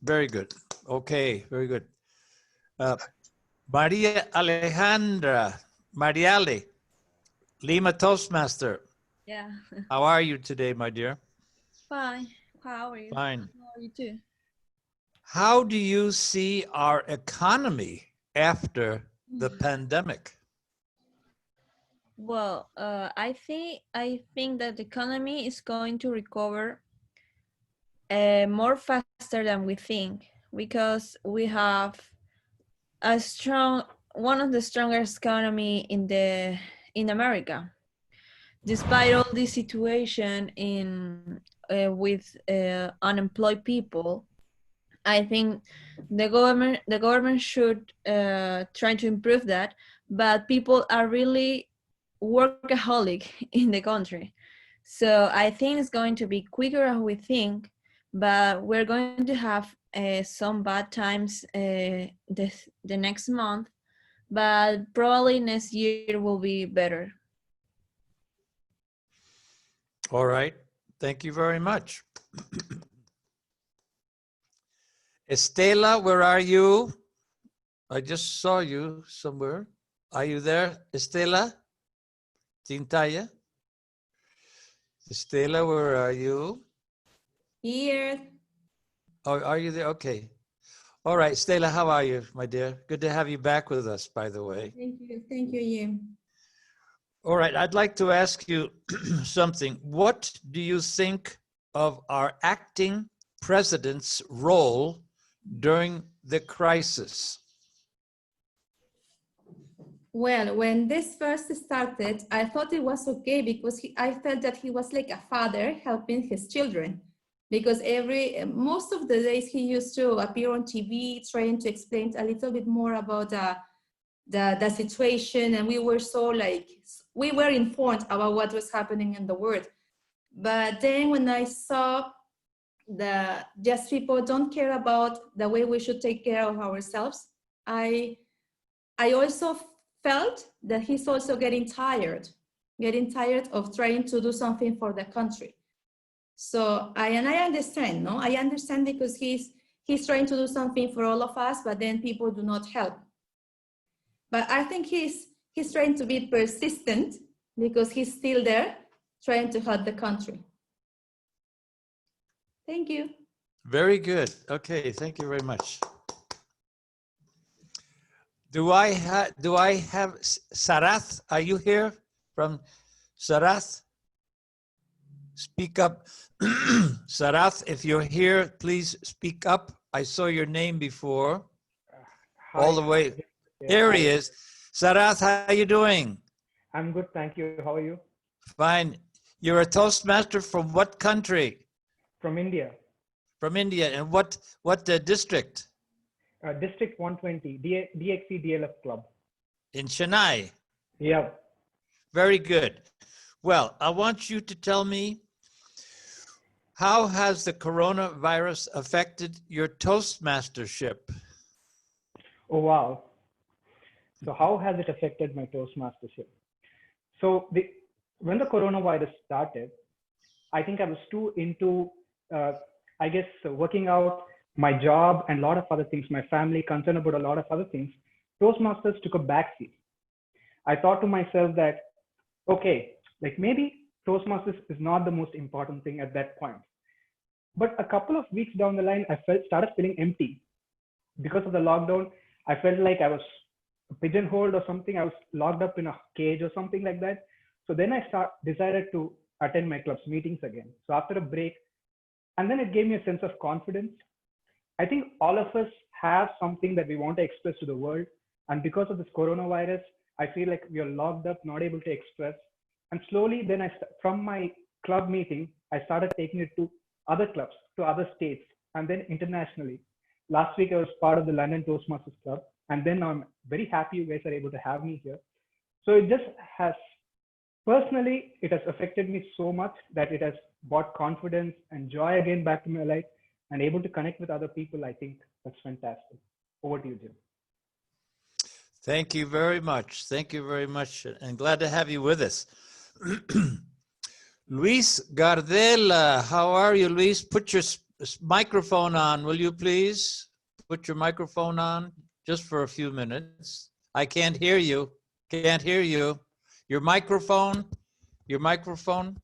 Very good. Okay, very good. Maria Alejandra, Mariale, Lima Toastmaster. Yeah. How are you today, my dear? Fine. How are you? Fine. How are you too? How do you see our economy after the pandemic? Well, I think that the economy is going to recover more faster than we think, because we have one of the strongest economy in America. Despite all this situation with unemployed people, I think the government should try to improve that, but people are really workaholic in the country. So I think it's going to be quicker than we think, but we're going to have some bad times the next month, but probably next year will be better. All right. Thank you very much. Estela, where are you? I just saw you somewhere. Are you there, Estela? Tintaya? Estela, where are you? Here. Oh, are you there? Okay. All right, Stella, how are you, my dear? Good to have you back with us, by the way. Thank you, Jim. All right, I'd like to ask you something. What do you think of our acting president's role during the crisis? Well, when this first started, I thought it was okay because I felt that he was like a father helping his children. Because most of the days he used to appear on TV trying to explain a little bit more about the situation, and we were informed about what was happening in the world. But then when I saw just people don't care about the way we should take care of ourselves, I also felt that he's also getting tired of trying to do something for the country. So I understand, no? I understand because he's trying to do something for all of us, but then people do not help. But I think he's trying to be persistent because he's still there trying to help the country. Thank you. Very good. Okay, thank you very much. Do I have Sarath? Are you here from Sarath? Speak up. Sarath, if you're here, please speak up. I saw your name before. Hi. All the way. There he is. Sarath, how are you doing? I'm good, thank you. How are you? Fine. You're a Toastmaster from what country? From India. From India. And what district? District 120, DXC DLF Club. In Chennai? Yeah. Very good. Well, I want you to tell me, how has the coronavirus affected your Toastmastership? Oh, wow. So how has it affected my Toastmastership? So when the coronavirus started, I think I was too into, working out my job and a lot of other things, my family, concerned about a lot of other things. Toastmasters took a backseat. I thought to myself that, okay, like maybe Toastmasters is not the most important thing at that point. But a couple of weeks down the line, I started feeling empty. Because of the lockdown, I felt like I was pigeonholed or something. I was locked up in a cage or something like that. So then I decided to attend my club's meetings again. So after a break, and then it gave me a sense of confidence. I think all of us have something that we want to express to the world. And because of this coronavirus, I feel like we are locked up, not able to express. And slowly then from my club meeting, I started taking it to other clubs, to other states, and then internationally. Last week, I was part of the London Toastmasters Club. And then I'm very happy you guys are able to have me here. So it just has, personally, it has affected me so much that it has brought confidence and joy again back to my life, and able to connect with other people. I think that's fantastic. Over to you, Jim. Thank you very much. Thank you very much. And glad to have you with us. Luis Gardela, how are you, Luis? Put your microphone on, will you please? Put your microphone on just for a few minutes. I can't hear you. Can't hear you. Your microphone. Your microphone.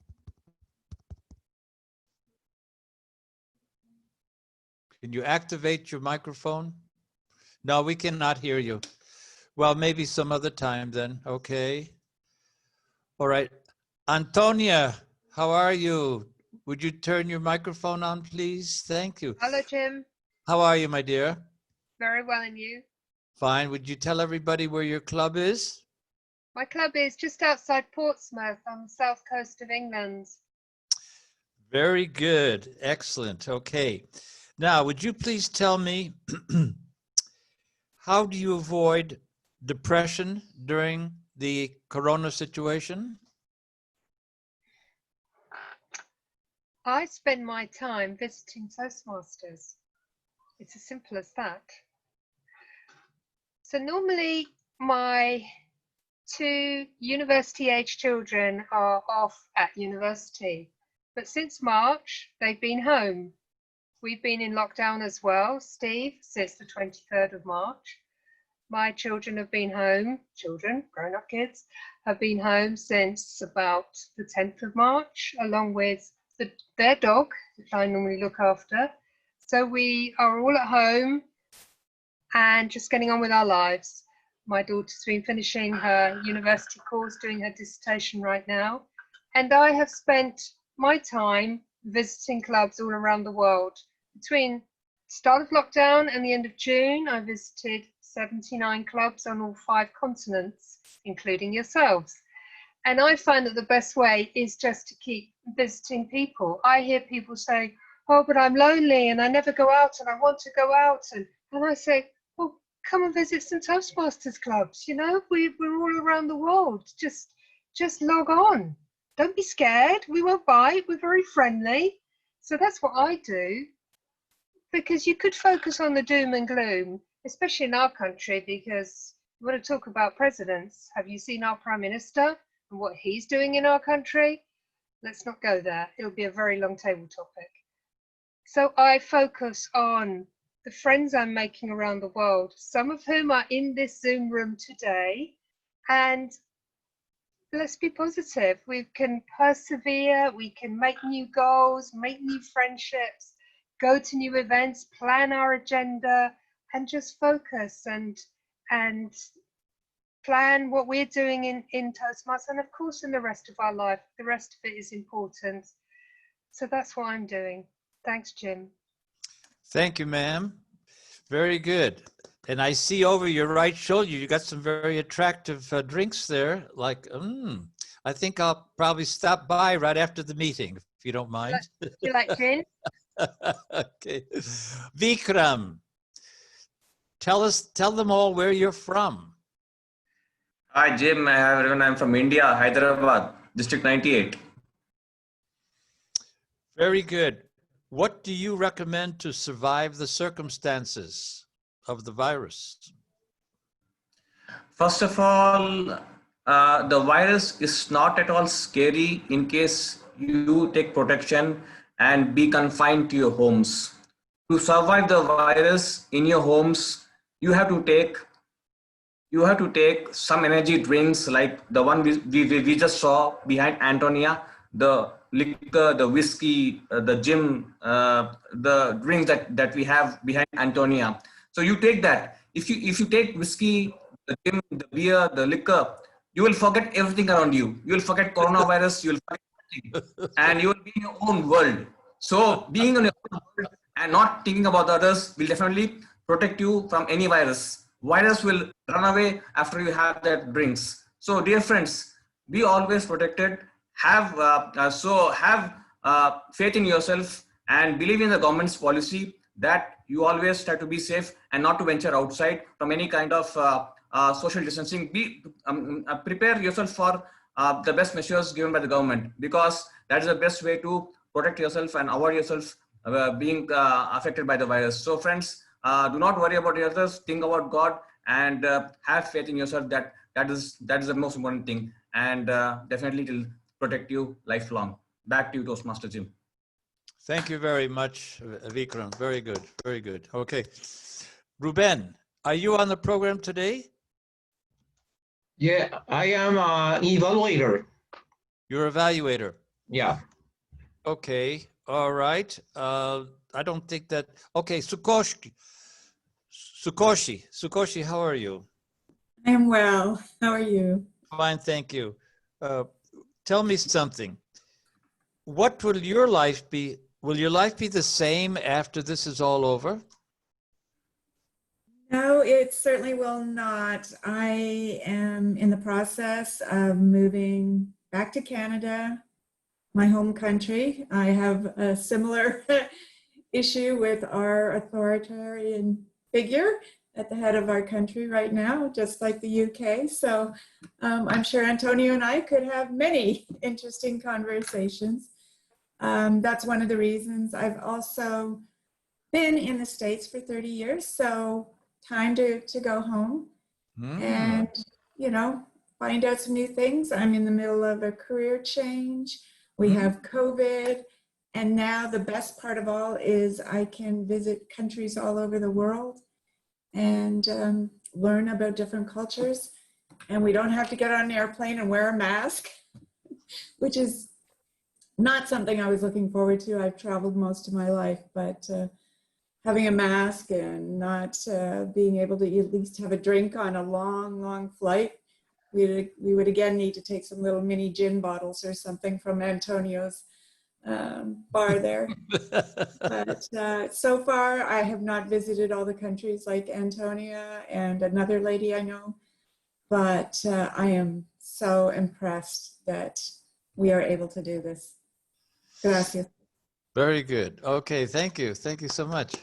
Can you activate your microphone? No, we cannot hear you. Well, maybe some other time then. Okay. All right. Antonia, how are you? Would you turn your microphone on, please? Thank you. Hello, Jim. How are you, my dear? Very well, and you? Fine. Would you tell everybody where your club is? My club is just outside Portsmouth on the south coast of England. Very good. Excellent. Okay. Now, would you please tell me, how do you avoid depression during the corona situation? I spend my time visiting Toastmasters. It's as simple as that. So normally my 2 university-age children are off at university, but since March, they've been home. We've been in lockdown as well, Steve, since the 23rd of March. My children have been home, grown-up kids, have been home since about the 10th of March, along with their dog, which I normally look after. So we are all at home and just getting on with our lives. My daughter's been finishing her university course, doing her dissertation right now. And I have spent my time visiting clubs all around the world. Between start of lockdown and the end of June, I visited 79 clubs on all 5 continents, including yourselves. And I find that the best way is just to keep visiting people. I hear people say, oh, but I'm lonely and I never go out and I want to go out. And I say, well, come and visit some Toastmasters clubs. You know, we're all around the world. Just log on. Don't be scared. We won't bite. We're very friendly. So that's what I do. Because you could focus on the doom and gloom, especially in our country, because you want to talk about presidents. Have you seen our Prime Minister and what he's doing in our country? Let's not go there. It'll be a very long table topic. So I focus on the friends I'm making around the world, some of whom are in this Zoom room today. And let's be positive. We can persevere, we can make new goals, make new friendships, go to new events, plan our agenda, and just focus and plan what we're doing in Toastmasters, and of course in the rest of our life. The rest of it is important. So that's what I'm doing. Thanks, Jim. Thank you, ma'am. Very good. And I see over your right shoulder, you got some very attractive drinks there. Like, I think I'll probably stop by right after the meeting, if you don't mind. You like gin? Okay. Vikram, tell them all where you're from. Hi, Jim. Hi, everyone. I'm from India, Hyderabad, District 98. Very good. What do you recommend to survive the circumstances of the virus? First of all, the virus is not at all scary in case you take protection and be confined to your homes. To survive the virus in your homes, you have to take some energy drinks like the one we just saw behind Antonieta, the liquor, the whiskey, the gin, the drinks that we have behind Antonieta. So you take that. If you take whiskey, the gin, the beer, the liquor, you will forget everything around you. You will forget coronavirus. You will forget everything, and you will be in your own world. So being in your own world and not thinking about others will definitely protect you from any virus. Virus will run away after you have that drinks. So dear friends, be always protected. Have faith in yourself and believe in the government's policy that you always try to be safe and not to venture outside from any kind of social distancing. Prepare yourself for the best measures given by the government, because that is the best way to protect yourself and avoid yourself being affected by the virus. So friends, do not worry about the others. Think about God and have faith in yourself. That is the most important thing, and definitely it will protect you lifelong. Back to you, Toastmaster Jim. Thank you very much, Vikram. Very good. Very good. Okay. Ruben, are you on the program today? Yeah, I am an evaluator. You're evaluator. Yeah. Okay. All right. I don't think that. Okay. Sukoshi, how are you? I am well. How are you? Fine, thank you. Tell me something. What will your life be? Will your life be the same after this is all over? No, it certainly will not. I am in the process of moving back to Canada, my home country. I have a similar issue with our authoritarian figure at the head of our country right now, just like the UK. So I'm sure Antonio and I could have many interesting conversations. That's one of the reasons. I've also been in the States for 30 years, so time to go home and, you know, find out some new things. I'm in the middle of a career change. We have COVID. And now the best part of all is I can visit countries all over the world and learn about different cultures. And we don't have to get on an airplane and wear a mask, which is not something I was looking forward to. I've traveled most of my life, but having a mask and not being able to at least have a drink on a long, long flight, we would again need to take some little mini gin bottles or something from Antonio's bar there. But so far, I have not visited all the countries like Antonia and another lady I know, but I am so impressed that we are able to do this. Gracias. Very good. Okay, thank you. Thank you so much.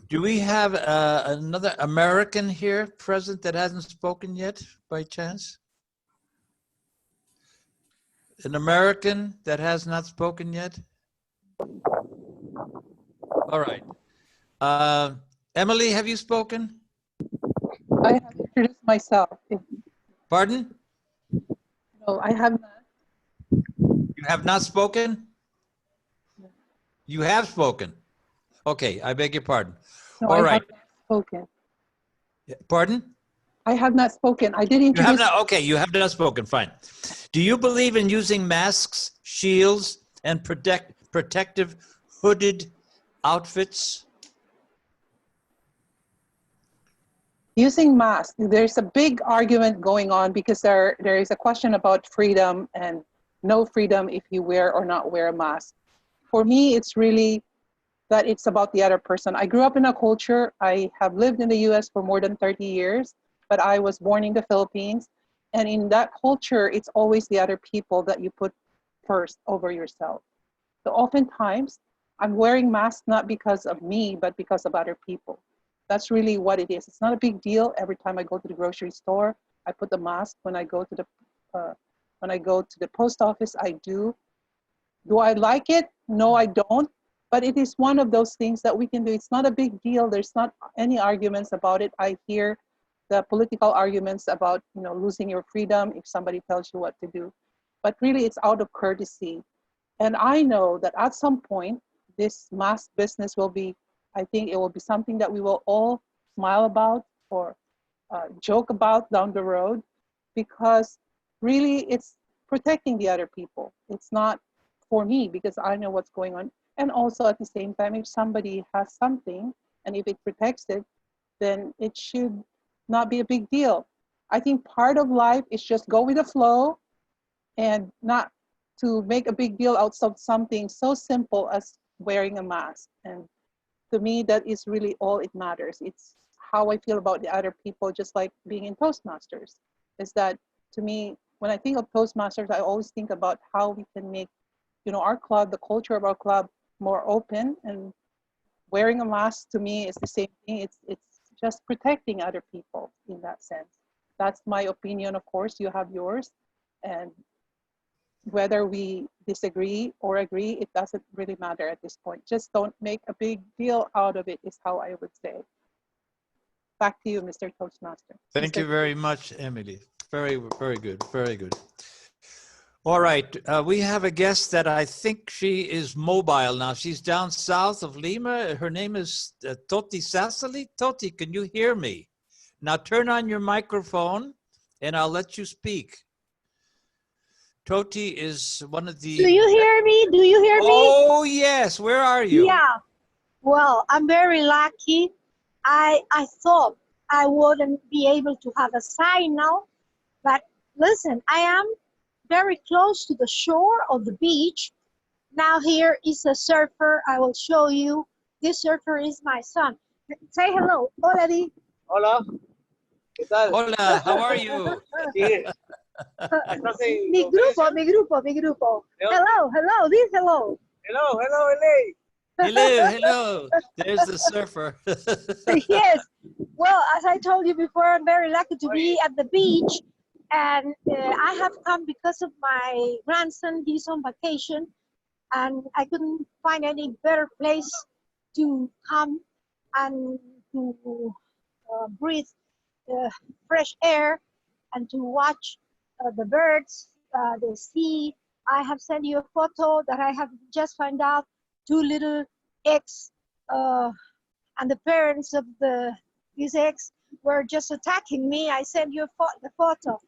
Do we have another American here present that hasn't spoken yet, by chance? An American that has not spoken yet? All right. Emily, have you spoken? I have introduced myself. Pardon? No, I have not. You have not spoken? You have spoken. Okay, I beg your pardon. No, All I right. have not spoken. Pardon? I have not spoken. I did You introduce. have not, okay, you have not spoken, fine. Do you believe in using masks, shields, and protective hooded outfits? Using masks, there's a big argument going on because there is a question about freedom and no freedom if you wear or not wear a mask. For me, it's really that it's about the other person. I grew up in a culture, I have lived in the US for more than 30 years, but I was born in the Philippines. And in that culture, it's always the other people that you put first over yourself. So oftentimes, I'm wearing masks not because of me, but because of other people. That's really what it is. It's not a big deal. Every time I go to the grocery store, I put the mask. When I go to the post office, I do. Do I like it? No, I don't. But it is one of those things that we can do. It's not a big deal. There's not any arguments about it. I hear the political arguments about, you know, losing your freedom if somebody tells you what to do. But really, it's out of courtesy. And I know that at some point, this mask business will be, I think it will be something that we will all smile about or joke about down the road, because really it's protecting the other people. It's not for me because I know what's going on. And also at the same time, if somebody has something and if it protects it, then it should not be a big deal. I think part of life is just go with the flow and not to make a big deal out of something so simple as wearing a mask. And to me, that is really all it matters. It's how I feel about the other people, just like being in Toastmasters. Is that to me, when I think of Toastmasters, I always think about how we can make, you know, our club, the culture of our club, more open. And wearing a mask to me is the same thing. It's just protecting other people in that sense. That's my opinion. Of course, you have yours. And whether we disagree or agree, it doesn't really matter at this point. Just don't make a big deal out of it is how I would say. Back to you, Mr. Toastmaster. Thank you very much, Emily. Very, very good. Very good. All right. We have a guest that I think she is mobile now. She's down south of Lima. Her name is Toti Sassali. Toti, can you hear me? Now turn on your microphone and I'll let you speak. Toti is one of the... Do you hear me? Do you hear me? Oh, yes. Where are you? Yeah. Well, I'm very lucky. I thought I wouldn't be able to have a signal, but listen, I am very close to the shore of the beach. Now here is a surfer. I will show you. This surfer is my son. Say hello. Hola, Di. Hola. ¿Qué tal? Hola, how are you? Mi grupo. Hello, Di, hello. Hello, LA. Hello. There's the surfer. Yes. Well, as I told you before, I'm very lucky to be at the beach. And I have come because of my grandson. He's on vacation. And I couldn't find any better place to come and to breathe fresh air and to watch the birds, the sea. I have sent you a photo that I have just found out, 2 little eggs, and the parents of these eggs were just attacking me. I sent you the photo.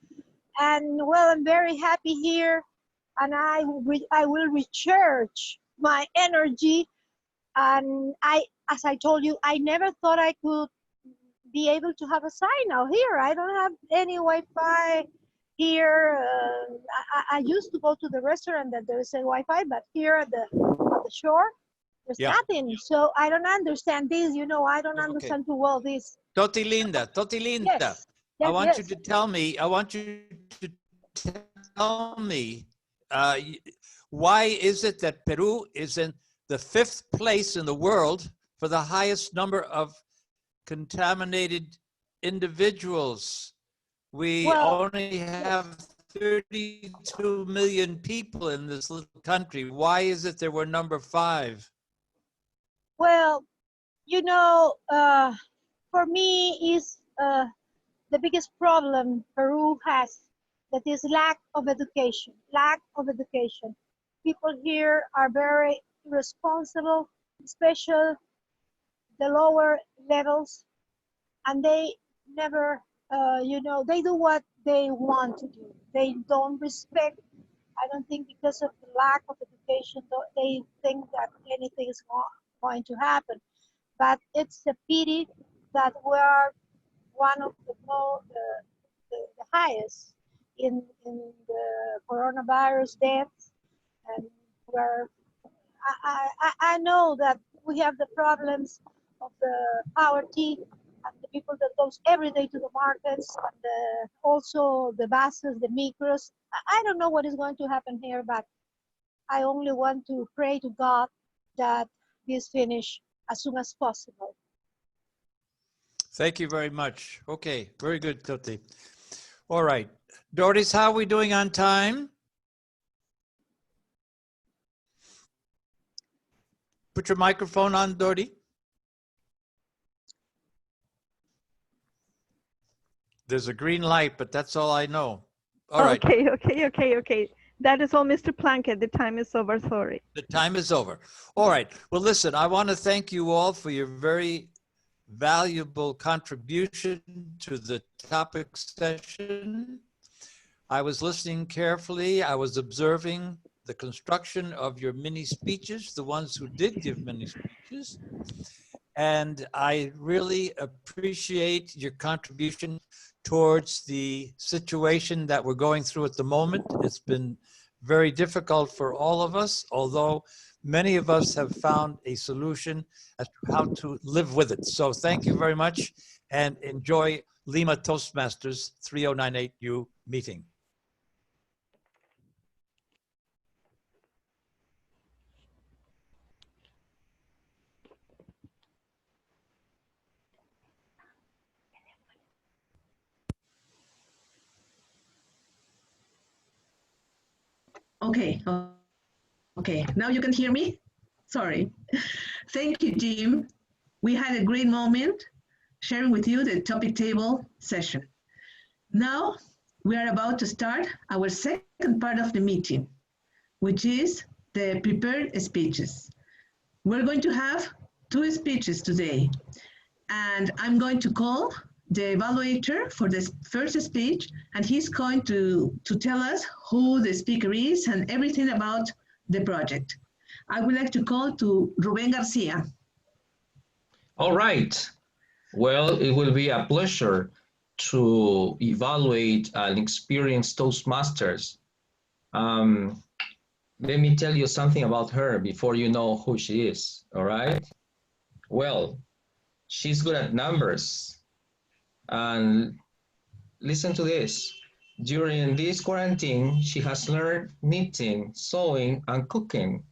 And well, I'm very happy here, and I will recharge my energy. And as I told you, I never thought I could be able to have a signal here. I don't have any Wi-Fi here. I used to go to the restaurant that there is a Wi-Fi, but here at the shore, there's nothing. So I don't understand this. You know, I don't understand too well this. Toti Linda, Yes. I want Yes. you to tell me, why is it that Peru is in the 5th place in the world for the highest number of contaminated individuals? We only have 32 million people in this little country. Why is it that we're number 5? Well, you know, for me is the biggest problem Peru has, that is lack of education. People here are very irresponsible, especially the lower levels, and they never, you know, they do what they want to do. They don't respect. I don't think because of the lack of education, they think that anything is going to happen. But it's a pity that we are one of the highest in the coronavirus deaths, and where I know that we have the problems of the poverty and the people that goes every day to the markets, and also the buses, the micros. I don't know what is going to happen here, but I only want to pray to God that this finish as soon as possible. Thank you very much. Okay, very good, Toti. All right. Doris, how are we doing on time? Put your microphone on, Dory. There's a green light, but that's all I know. All right. Okay. That is all, Mr. Plunkett. The time is over, sorry. The time is over. All right. Well, listen, I want to thank you all for your very valuable contribution to the topic session. I was listening carefully. I was observing the construction of your mini speeches, the ones who did give mini speeches. And I really appreciate your contribution towards the situation that we're going through at the moment. It's been very difficult for all of us, although many of us have found a solution as to how to live with it. So thank you very much, and enjoy Lima Toastmasters 3098U meeting. Okay. Okay, now you can hear me? Sorry. Thank you, Jim. We had a great moment sharing with you the topic table session. Now we are about to start our second part of the meeting, which is the prepared speeches. We're going to have 2 speeches today, and I'm going to call the evaluator for the first speech, and he's going to tell us who the speaker is and everything about the project. I would like to call to Ruben Garcia. All right. Well, it will be a pleasure to evaluate an experienced Toastmasters. Let me tell you something about her before you know who she is, all right? Well, she's good at numbers. And listen to this. During this quarantine, she has learned knitting, sewing, and cooking.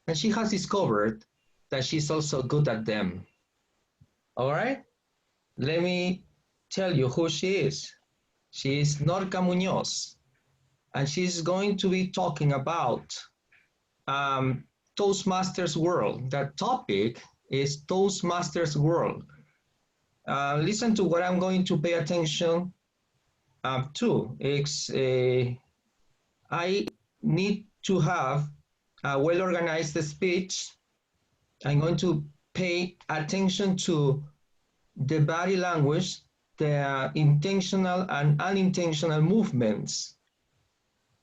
And she has discovered that she's also good at them. All right? Let me tell you who she is. She is Norka Muñoz. And she's going to be talking about Toastmasters World. That topic is Toastmasters World. Listen to what I'm going to pay attention to. I need to have a well-organized speech. I'm going to pay attention to the body language, the intentional and unintentional movements.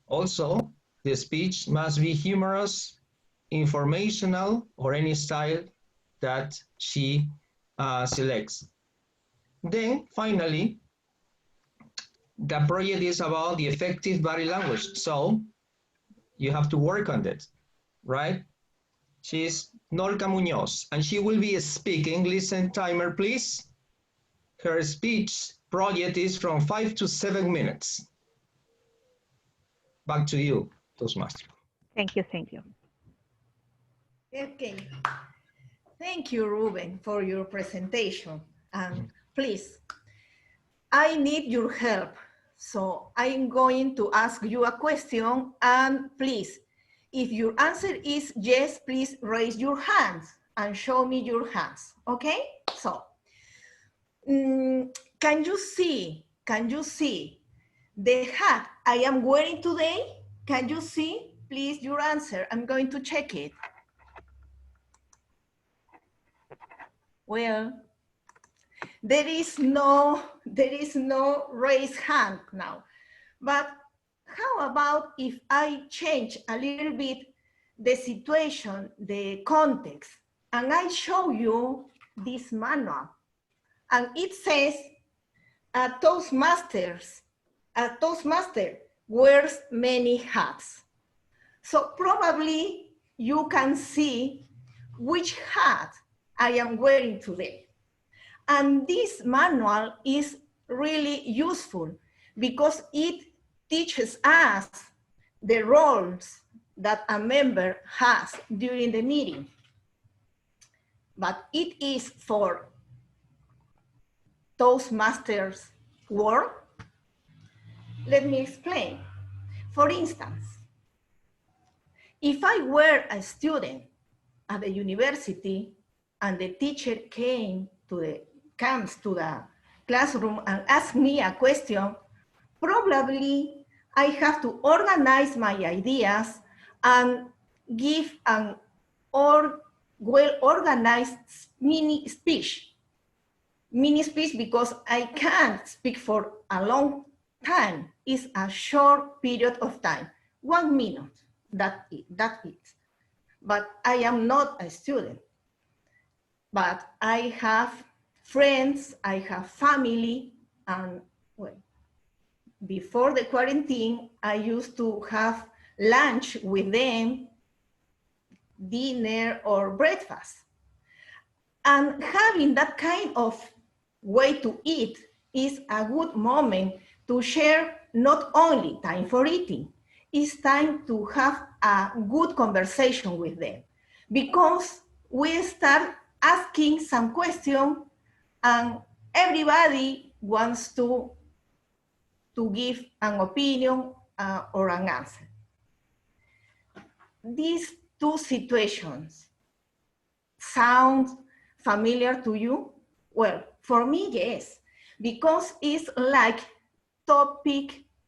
Also, the speech must be humorous, informational, or any style that she selects. Then, finally, the project is about the effective body language. So, you have to work on it, right? She's Norka Muñoz, and she will be speaking. Listen, timer, please. Her speech project is from 5 to 7 minutes. Back to you, Toastmaster. Thank you, thank you. Okay. Thank you, Ruben, for your presentation. And please, I need your help. So I'm going to ask you a question, and please, if your answer is yes, please raise your hands and show me your hands, okay? So, can you see the hat I am wearing today? Can you see, please, your answer? I'm going to check it. Well, there is no raised hand now, but how about if I change a little bit the situation, the context, and I show you this manual, and it says a Toastmaster wears many hats. So probably you can see which hat I am wearing today. And this manual is really useful because it teaches us the roles that a member has during the meeting. But it is for Toastmasters world. Let me explain. For instance, if I were a student at the university and the teacher comes to the classroom and asks me a question, probably I have to organize my ideas and give an well-organized mini speech because I can't speak for a long time. It's a short period of time, 1 minute, that's it. But I am not a student. But I have friends, I have family, and well, before the quarantine, I used to have lunch with them, dinner or breakfast. And having that kind of way to eat is a good moment to share not only time for eating, it's time to have a good conversation with them because we start asking some question and everybody wants to give an opinion or an answer. These two situations sound familiar to you? Well, for me, yes, because it's like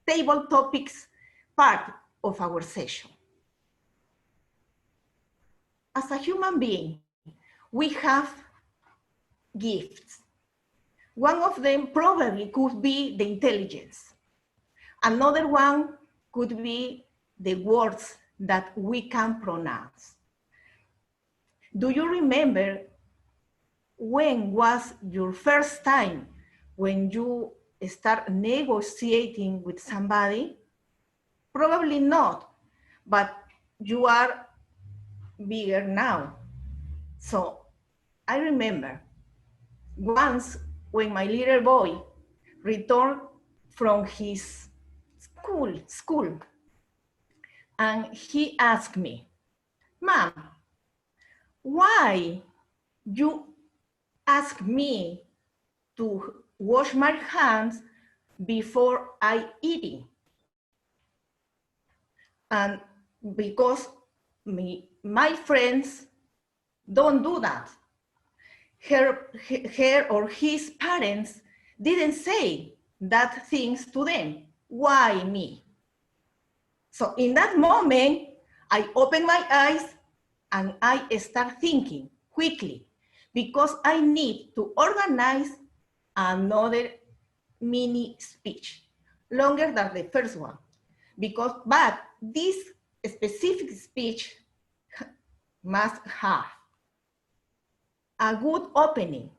table topics part of our session. As a human being, we have gifts. One of them probably could be the intelligence. Another one could be the words that we can pronounce. Do you remember when was your first time when you start negotiating with somebody? Probably not, but you are bigger now. So I remember once when my little boy returned from his school, and he asked me, "Mom, why you ask me to wash my hands before I eat?" And because my friends don't do that. her or his parents didn't say that things to them. Why me? So in that moment, I open my eyes and I start thinking quickly because I need to organize another mini speech, longer than the first one. But this specific speech must have a good opening,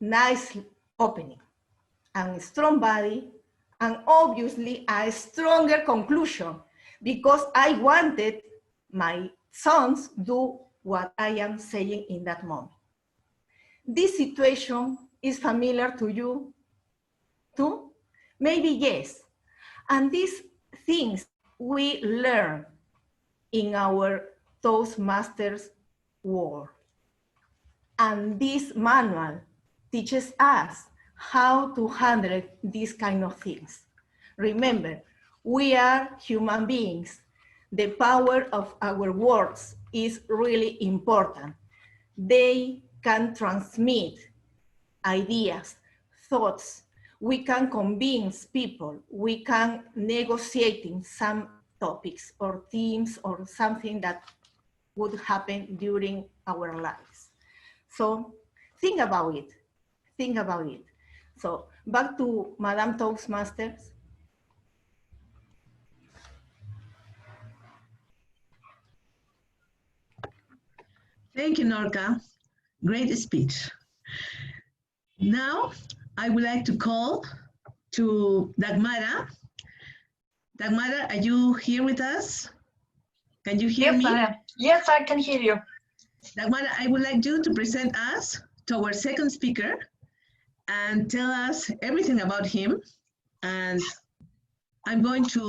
nice opening, and strong body, and obviously a stronger conclusion, because I wanted my sons do what I am saying in that moment. This situation is familiar to you too? Maybe yes. And these things we learn in our Toastmasters world. And this manual teaches us how to handle these kind of things. Remember, we are human beings. The power of our words is really important. They can transmit ideas, thoughts. We can convince people. We can negotiate in some topics or themes or something that would happen during our lives. So think about it. Think about it. So back to Madame Toastmasters. Thank you, Norka. Great speech. Now, I would like to call to Dagmara. Dagmara, are you here with us? Can you hear me? Yes, I can hear you. Dagmara, I would like you to present us to our second speaker and tell us everything about him. And I'm going to